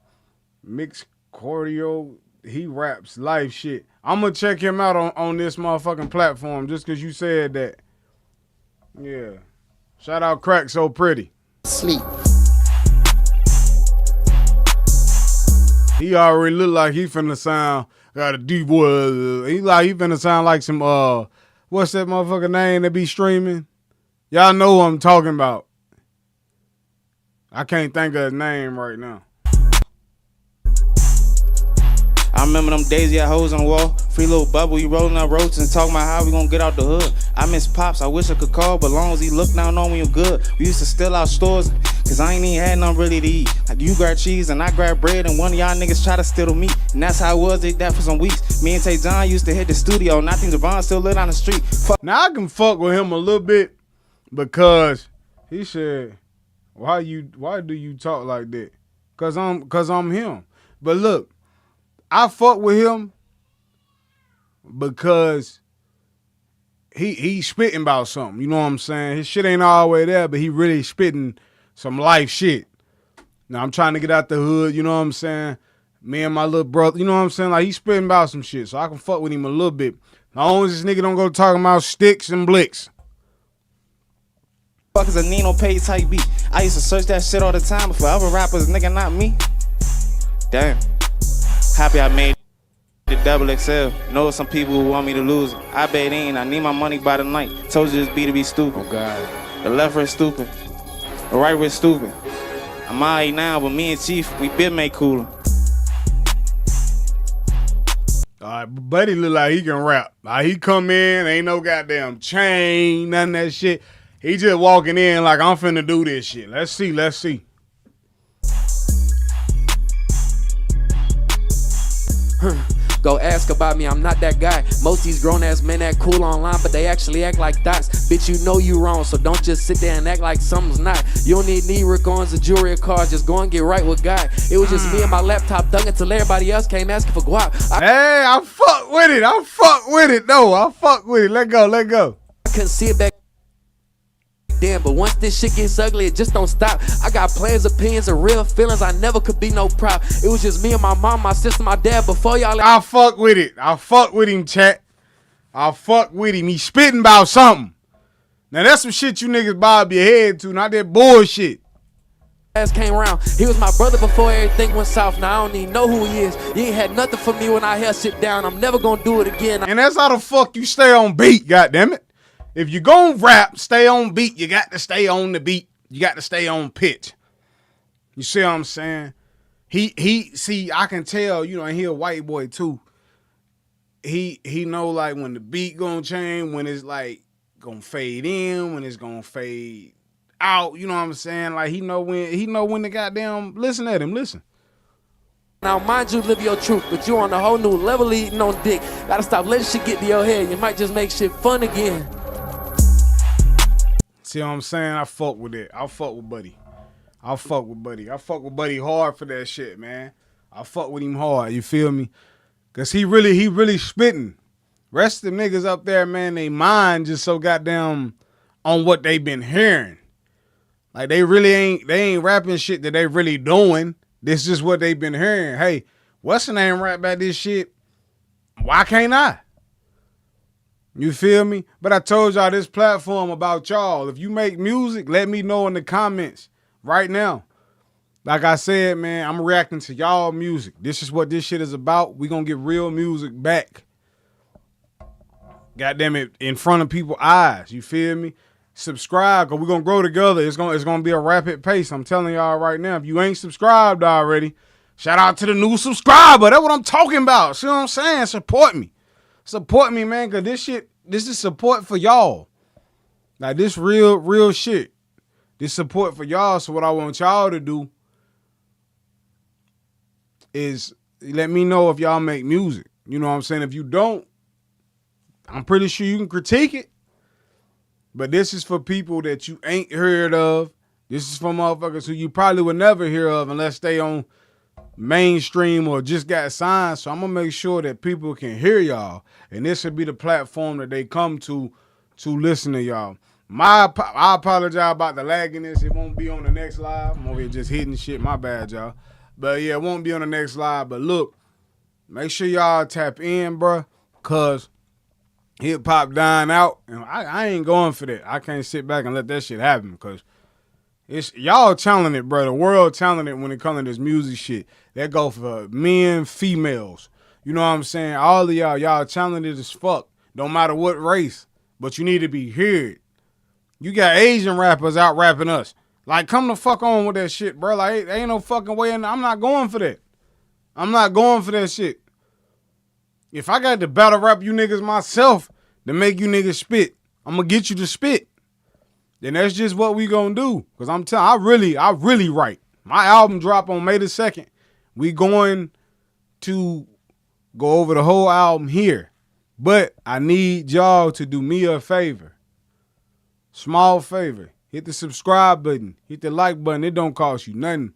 [SPEAKER 2] Mix Cordio? He raps life shit. I'm gonna check him out on this motherfucking platform just cause you said that. Yeah. Shout out Crack So Pretty.
[SPEAKER 7] Sleep.
[SPEAKER 2] He already look like he finna sound got a deep voice. He finna sound like some what's that motherfucker name that be streaming? Y'all know what I'm talking about. I can't think of his name right now.
[SPEAKER 8] I remember them days, yeah, hoes on the wall. Free little bubble, he rolling up roaches and talking about how we gonna get out the hood. I miss Pops, I wish I could call, but long as he look down on me, I'm good. We used to steal out stores, cause I ain't even had nothing really to eat. Like you grab cheese and I grab bread, and one of y'all niggas try to steal the meat. And that's how it was, they did that for some weeks. Me and Tay John used to hit the studio, and I think Devon still lit on the street. Fuck.
[SPEAKER 2] Now I can fuck with him a little bit because he said, why do you talk like that? Cause I'm him. But look, I fuck with him because he spitting about something. You know what I'm saying? His shit ain't all the way there, but he really spitting some life shit. Now I'm trying to get out the hood, you know what I'm saying? Me and my little brother, you know what I'm saying? Like, he spitting about some shit, so I can fuck with him a little bit. As long as this nigga don't go talking about sticks and blicks.
[SPEAKER 8] Fuck is a Nino Pay type beat. I used to search that shit all the time, but for other rappers, nigga, not me. Damn. Happy I made the double XL. Know some people who want me to lose it. I bet ain't. I need my money by the night. Told you this beat to be stupid.
[SPEAKER 2] Oh, God.
[SPEAKER 8] The left wrist stupid. The right wrist stupid. I'm alright now, but me and Chief, we been made cooler.
[SPEAKER 2] Alright, Buddy look like he can rap. Like, he come in, ain't no goddamn chain, none of that shit. He just walking in like, I'm finna do this shit. Let's see.
[SPEAKER 9] Go ask about me, I'm not that guy. Most these grown ass men act cool online, but they actually act like dots. Bitch, you know you wrong, so don't just sit there and act like something's not. You don't need knee rick-ons or jewelry or cars, just go and get right with God. It was just me and my laptop dunking till everybody else came asking for guap.
[SPEAKER 2] Hey, I fuck with it. I fuck with it. Let go.
[SPEAKER 9] I couldn't see it back then, but once this shit gets ugly, it just don't stop. I got plans, opinions, and real feelings. I never could be no prop. It was just me and my mom, my sister, my dad. Before y'all,
[SPEAKER 2] I fuck with it. I fuck with him, chat. I fuck with him. He spitting about something. Now that's some shit you niggas bob your head to, not that bullshit.
[SPEAKER 9] ass came around. He was my brother before everything went south. Now I don't even know who he is. You ain't had nothing for me when I held shit down. I'm never gonna do it again.
[SPEAKER 2] And that's how the fuck you stay on beat, goddammit. If you gon' rap, stay on beat. You got to stay on the beat. You got to stay on pitch. You see what I'm saying? See, I can tell, you know, and he a white boy too. He know like when the beat gonna change, when it's like gonna fade in, when it's gonna fade out, you know what I'm saying? Like he know when the goddamn listen at him, listen.
[SPEAKER 9] Now mind you, live your truth, but you on a whole new level eating on dick. Gotta stop letting shit get to your head. You might just make shit fun again.
[SPEAKER 2] See what I'm saying? I fuck with it. I fuck with Buddy. I fuck with Buddy hard for that shit, man. I fuck with him hard, you feel me? Cause he really spitting. Rest of the niggas up there, man, they mind just so goddamn on what they been hearing. Like they ain't rapping shit that they really doing. This is what they been hearing. Hey, what's the name rap about this shit? Why can't I? You feel me? But I told y'all this platform about y'all. If you make music, let me know in the comments right now. Like I said, man, I'm reacting to y'all music. This is what this shit is about. We gonna get real music back. Goddamn it, in front of people's eyes. You feel me? Subscribe, cause we're gonna grow together. It's gonna be a rapid pace. I'm telling y'all right now. If you ain't subscribed already, shout out to the new subscriber. That's what I'm talking about. See what I'm saying? Support me. Support me, man, cause this is support for y'all. Like this real shit. This support for y'all. So what I want y'all to do is let me know if y'all make music. You know what I'm saying? If you don't, I'm pretty sure you can critique it. But this is for people that you ain't heard of. This is for motherfuckers who you probably would never hear of unless they on mainstream or just got signed. So I'm gonna make sure that people can hear y'all, and this would be the platform that they come to listen to y'all. I apologize about the lagginess. It won't be on the next live. I'm over here just hitting shit. My bad, y'all. But yeah, it won't be on the next live. But look, make sure y'all tap in, bruh, cause hip-hop dying out, and I ain't going for that. I can't sit back and let that shit happen, because it's y'all talented, bro. The world talented when it comes to this music shit. That go for men, females. You know what I'm saying? All of y'all talented as fuck. Don't matter what race, but you need to be heard. You got Asian rappers out rapping us. Like, come the fuck on with that shit, bro. Like, ain't no fucking way I'm not going for that. I'm not going for that shit. If I got to battle rap you niggas myself to make you niggas spit, I'm gonna get you to spit. Then that's just what we gonna do. Cause I'm telling, I really write. My album drop on May the 2nd. We going to go over the whole album here. But I need y'all to do me a favor. Small favor. Hit the subscribe button. Hit the like button. It don't cost you nothing.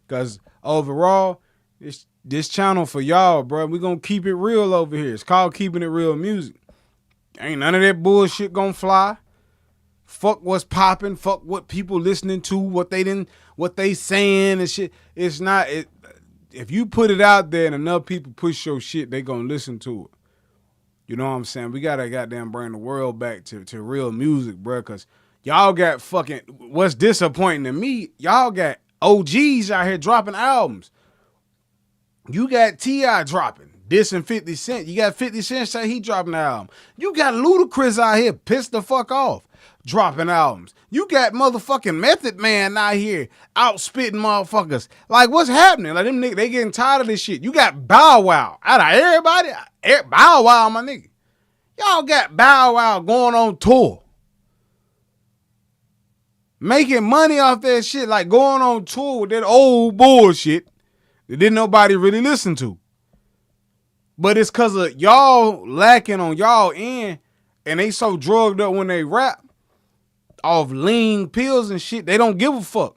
[SPEAKER 2] Cause overall, this channel for y'all, bro. We gonna keep it real over here. It's called Keeping It Real Music. Ain't none of that bullshit gonna fly. Fuck what's popping. Fuck what people listening to. What they saying and shit. It's not. If you put it out there and enough people push your shit, they gonna listen to it. You know what I'm saying? We gotta goddamn bring the world back to real music, bro. Cause y'all got fucking. What's disappointing to me? Y'all got OGs out here dropping albums. You got T.I. dropping, dissing 50 Cent. You got 50 Cent say he dropping an album. You got Ludacris out here pissed the fuck off, dropping albums. You got motherfucking Method Man out here out spitting motherfuckers. Like, what's happening? Like, them niggas, they getting tired of this shit. You got Bow Wow. Out of everybody, Bow Wow, my nigga. Y'all got Bow Wow going on tour. Making money off that shit, like going on tour with that old bullshit that didn't nobody really listen to. But it's because of y'all lacking on y'all end, and they so drugged up when they rap off lean pills and shit, they don't give a fuck.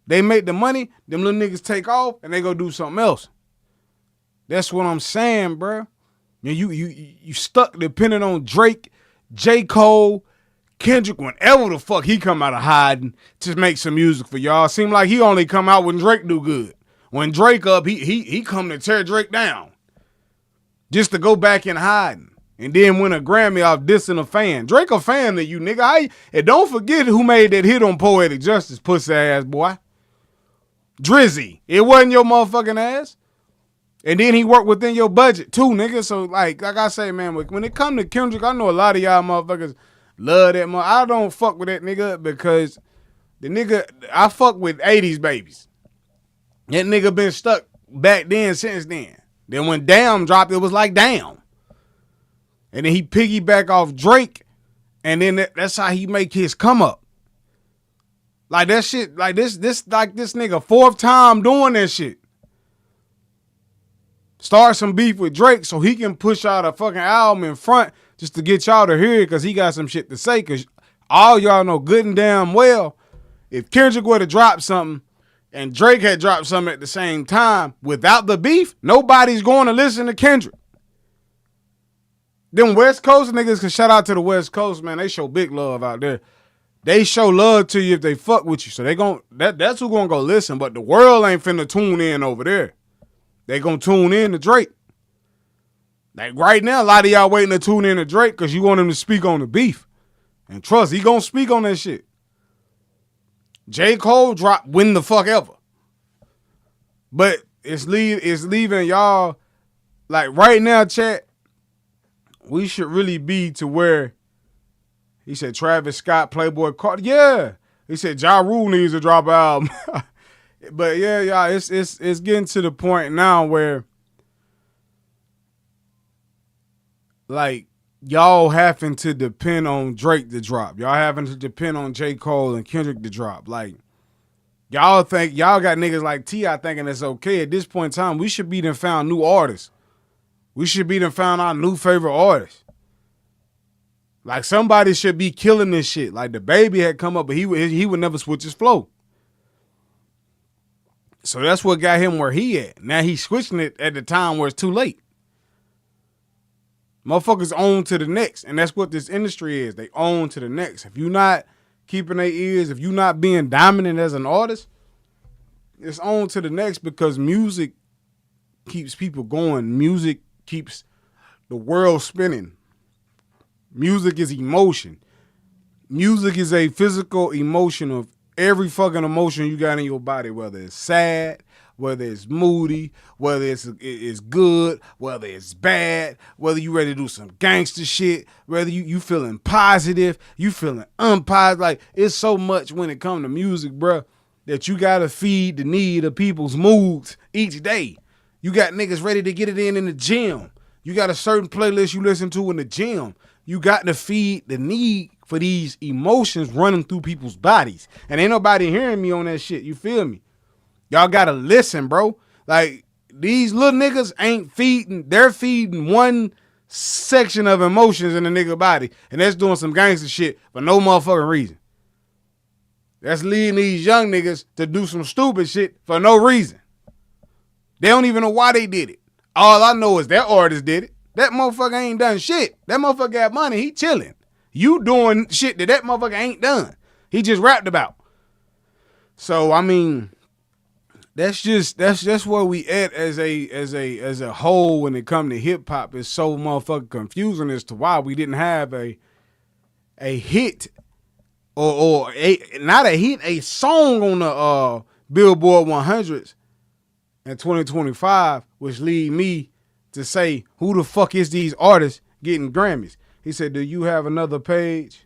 [SPEAKER 2] They make the money, them little niggas take off, and they go do something else. That's what I'm saying, bro. You stuck depending on Drake, J. Cole, Kendrick, whenever the fuck he come out of hiding to make some music for y'all. Seem like he only come out when Drake do good. When Drake up, he come to tear Drake down. Just to go back in hiding. And then win a Grammy off dissing a fan. Drake a fan of you, nigga. And don't forget who made that hit on Poetic Justice, pussy ass boy. Drizzy. It wasn't your motherfucking ass. And then he worked within your budget too, nigga. So like I say, man, when it come to Kendrick, I know a lot of y'all motherfuckers love that motherfucker. I don't fuck with that nigga because the nigga, I fuck with 80s babies. That nigga been stuck back then since then. Then when Damn dropped, it was like Damn. And then he piggyback off Drake, and then that's how he make his come up. Like that shit, like this nigga 4th time doing that shit. Start some beef with Drake so he can push out a fucking album in front just to get y'all to hear it because he got some shit to say. Because all y'all know good and damn well, if Kendrick would have dropped something and Drake had dropped something at the same time without the beef, nobody's going to listen to Kendrick. Them West Coast niggas, can shout out to the West Coast, man. They show big love out there. They show love to you if they fuck with you. So that's who gonna go listen. But the world ain't finna tune in over there. They gonna tune in to Drake. Like right now, a lot of y'all waiting to tune in to Drake because you want him to speak on the beef. And trust, he gonna speak on that shit. J. Cole drop When the Fuck Ever. But it's leaving y'all, like right now, chat, we should really be to where he said Travis Scott, Playboy Cardi. Yeah. He said Ja Rule needs to drop an album. But yeah, y'all, it's getting to the point now where like y'all having to depend on Drake to drop. Y'all having to depend on J. Cole and Kendrick to drop. Like y'all think y'all got niggas like T.I. thinking it's okay. At this point in time, we should be done found new artists. We should be done found our new favorite artist. Like somebody should be killing this shit. Like the Baby had come up, but he would never switch his flow. So that's what got him where he at. Now he's switching it at the time where it's too late. Motherfuckers own to the next, and that's what this industry is. They own to the next. If you're not keeping their ears, if you're not being dominant as an artist, it's on to the next because music keeps people going. Music keeps the world spinning. Music is emotion. Music is a physical emotion of every fucking emotion you got in your body, whether it's sad, whether it's moody, whether it's good, whether it's bad, whether you ready to do some gangster shit, whether you feeling positive, you feeling unpositive. Like, it's so much when it comes to music, bruh, that you gotta feed the need of people's moods each day. You got niggas ready to get it in the gym. You got a certain playlist you listen to in the gym. You got to feed the need for these emotions running through people's bodies. And ain't nobody hearing me on that shit. You feel me? Y'all gotta listen, bro. Like, these little niggas ain't feeding. They're feeding one section of emotions in the nigga body. And that's doing some gangster shit for no motherfucking reason. That's leading these young niggas to do some stupid shit for no reason. They don't even know why they did it. All I know is that artist did it. That motherfucker ain't done shit. That motherfucker got money. He chilling. You doing shit that motherfucker ain't done. He just rapped about. So, I mean, that's where we at as a whole when it come to hip hop. It's so motherfucking confusing as to why we didn't have a hit or not a hit, a song on the Billboard 100s in 2025, which lead me to say, who the fuck is these artists getting Grammys? He said, do you have another page?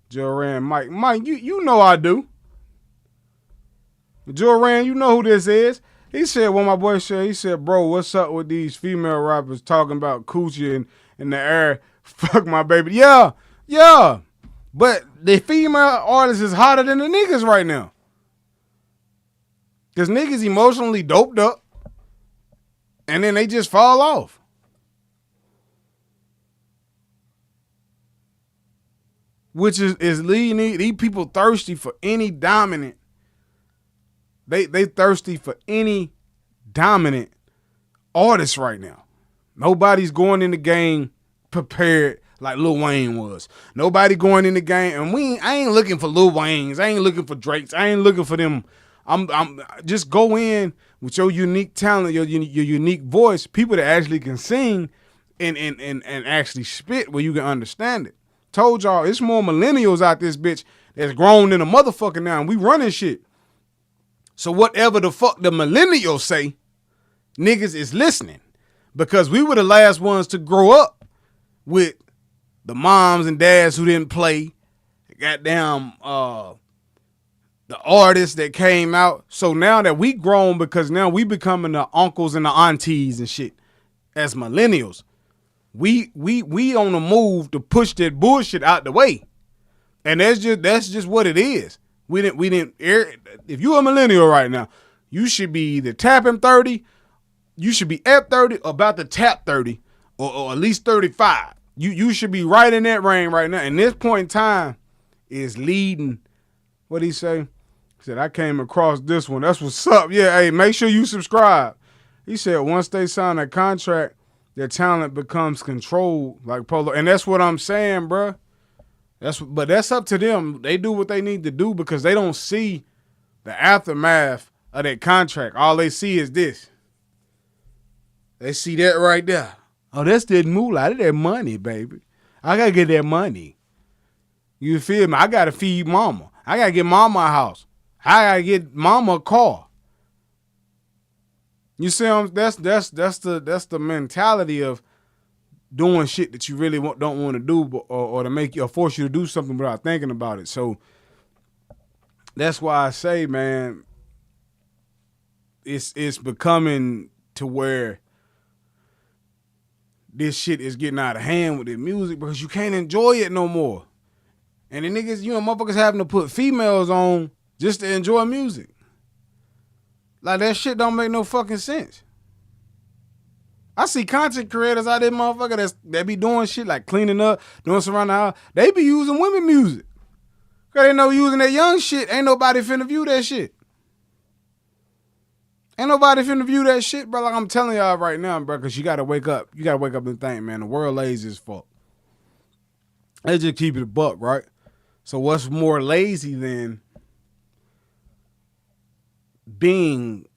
[SPEAKER 2] Joran, Mike, you know I do. Joran, you know who this is. He said, when my boy said, he said, bro, what's up with these female rappers talking about coochie in the air? Fuck my baby. Yeah. But the female artist is hotter than the niggas right now. Because niggas emotionally doped up. And then they just fall off. Which is leading these people thirsty for any dominant. They thirsty for any dominant artist right now. Nobody's going in the game prepared like Lil Wayne was. Nobody going in the game, and I ain't looking for Lil Waynes. I ain't looking for Drakes. I ain't looking for them. I'm just go in with your unique talent, your unique voice, people that actually can sing and actually spit where you can understand it. Told y'all, it's more millennials out this bitch that's grown than a motherfucker now, and we running shit. So whatever the fuck the millennials say, niggas is listening. Because we were the last ones to grow up with the moms and dads who didn't play, goddamn the artists that came out. So now that we grown, because now we becoming the uncles and the aunties and shit as millennials, we on the move to push that bullshit out the way. And that's just what it is. We didn't if you a millennial right now, you should be either tapping 30, you should be at 30 or about to tap 30 or at least 35. You should be right in that range right now. And this point in time is leading. What'd he say? He said, I came across this one. That's what's up. Yeah, hey, make sure you subscribe. He said, once they sign a contract, their talent becomes controlled like Polo. And that's what I'm saying, bruh. But that's up to them. They do what they need to do because they don't see the aftermath of that contract. All they see is this. They see that right there. Oh, that's that moolah. That's that money, baby. I got to get that money. You feel me? I got to feed mama. I got to get mama a house. I got to get mama a car. You see, that's the mentality of doing shit that you really don't want to do, or to make you or force you to do something without thinking about it. So that's why I say, man, it's becoming to where this shit is getting out of hand with the music because you can't enjoy it no more. And the niggas, motherfuckers having to put females on just to enjoy music. Like, that shit don't make no fucking sense. I see content creators out there, motherfucker, that be doing shit like cleaning up, doing some around the house. They be using women music. Cause they know using that young shit, ain't nobody finna view that shit. Ain't nobody finna view that shit, bro. Like I'm telling y'all right now, bro, cause you gotta wake up. You gotta wake up and think, man, the world lazy as fuck. They just keep it a buck, right? So what's more lazy than being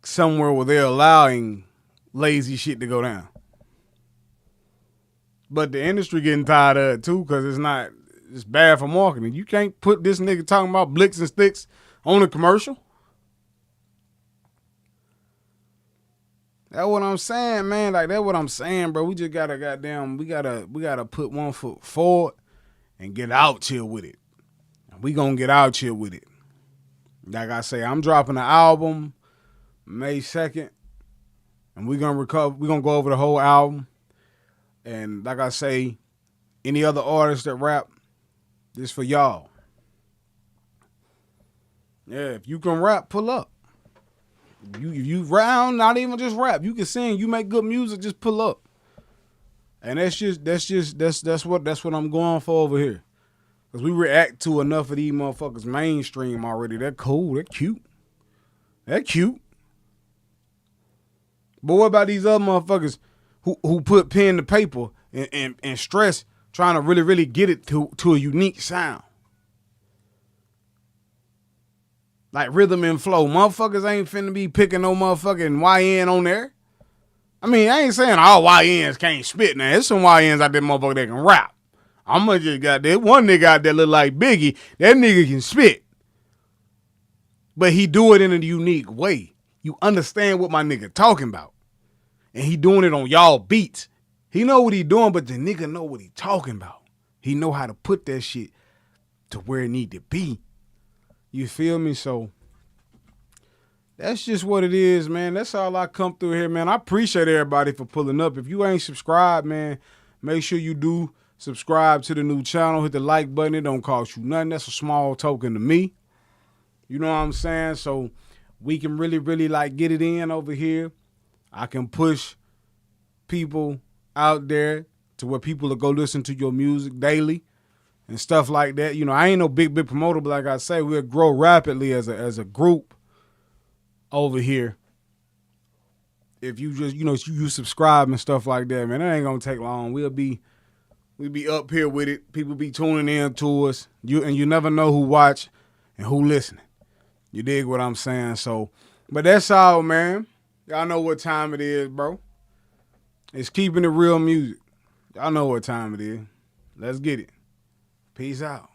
[SPEAKER 2] somewhere where they're allowing lazy shit to go down? But the industry getting tired of it too, because it's bad for marketing. You can't put this nigga talking about blicks and sticks on a commercial. That's what I'm saying, man. Like, that's what I'm saying, bro. We just gotta we gotta put one foot forward and get out here with it. We gonna get out here with it. Like I say, I'm dropping an album May 2nd, and we're gonna go over the whole album. And like I say, any other artists that rap, this for y'all. Yeah, if you can rap, pull up. You round, not even just rap. You can sing, you make good music, just pull up. And that's what I'm going for over here. Cause we react to enough of these motherfuckers mainstream already. They're cool, they're cute. They're cute. But what about these other motherfuckers who put pen to paper and stress trying to really, really get it to a unique sound? Like rhythm and flow. Motherfuckers ain't finna be picking no motherfucking YN on there. I mean, I ain't saying all YNs can't spit now. There's some YNs out there motherfucker that can rap. I'ma just got that one nigga out there look like Biggie. That nigga can spit. But he do it in a unique way. You understand what my nigga talking about. And he doing it on y'all beats. He know what he doing, but the nigga know what he talking about. He know how to put that shit to where it need to be. You feel me? So that's just what it is, man. That's all I come through here, man. I appreciate everybody for pulling up. If you ain't subscribed, man, make sure you do subscribe to the new channel. Hit the like button. It don't cost you nothing. That's a small token to me. You know what I'm saying? So we can really, really like get it in over here. I can push people out there to where people will go listen to your music daily and stuff like that. You know, I ain't no big promoter, but like I say, we'll grow rapidly as a group over here. If you just, you subscribe and stuff like that, man, that ain't gonna take long. We'll be up here with it. People be tuning in to us. You never know who watch and who listening. You dig what I'm saying? So, but that's all, man. Y'all know what time it is, bro. It's keeping it real music. Y'all know what time it is. Let's get it. Peace out.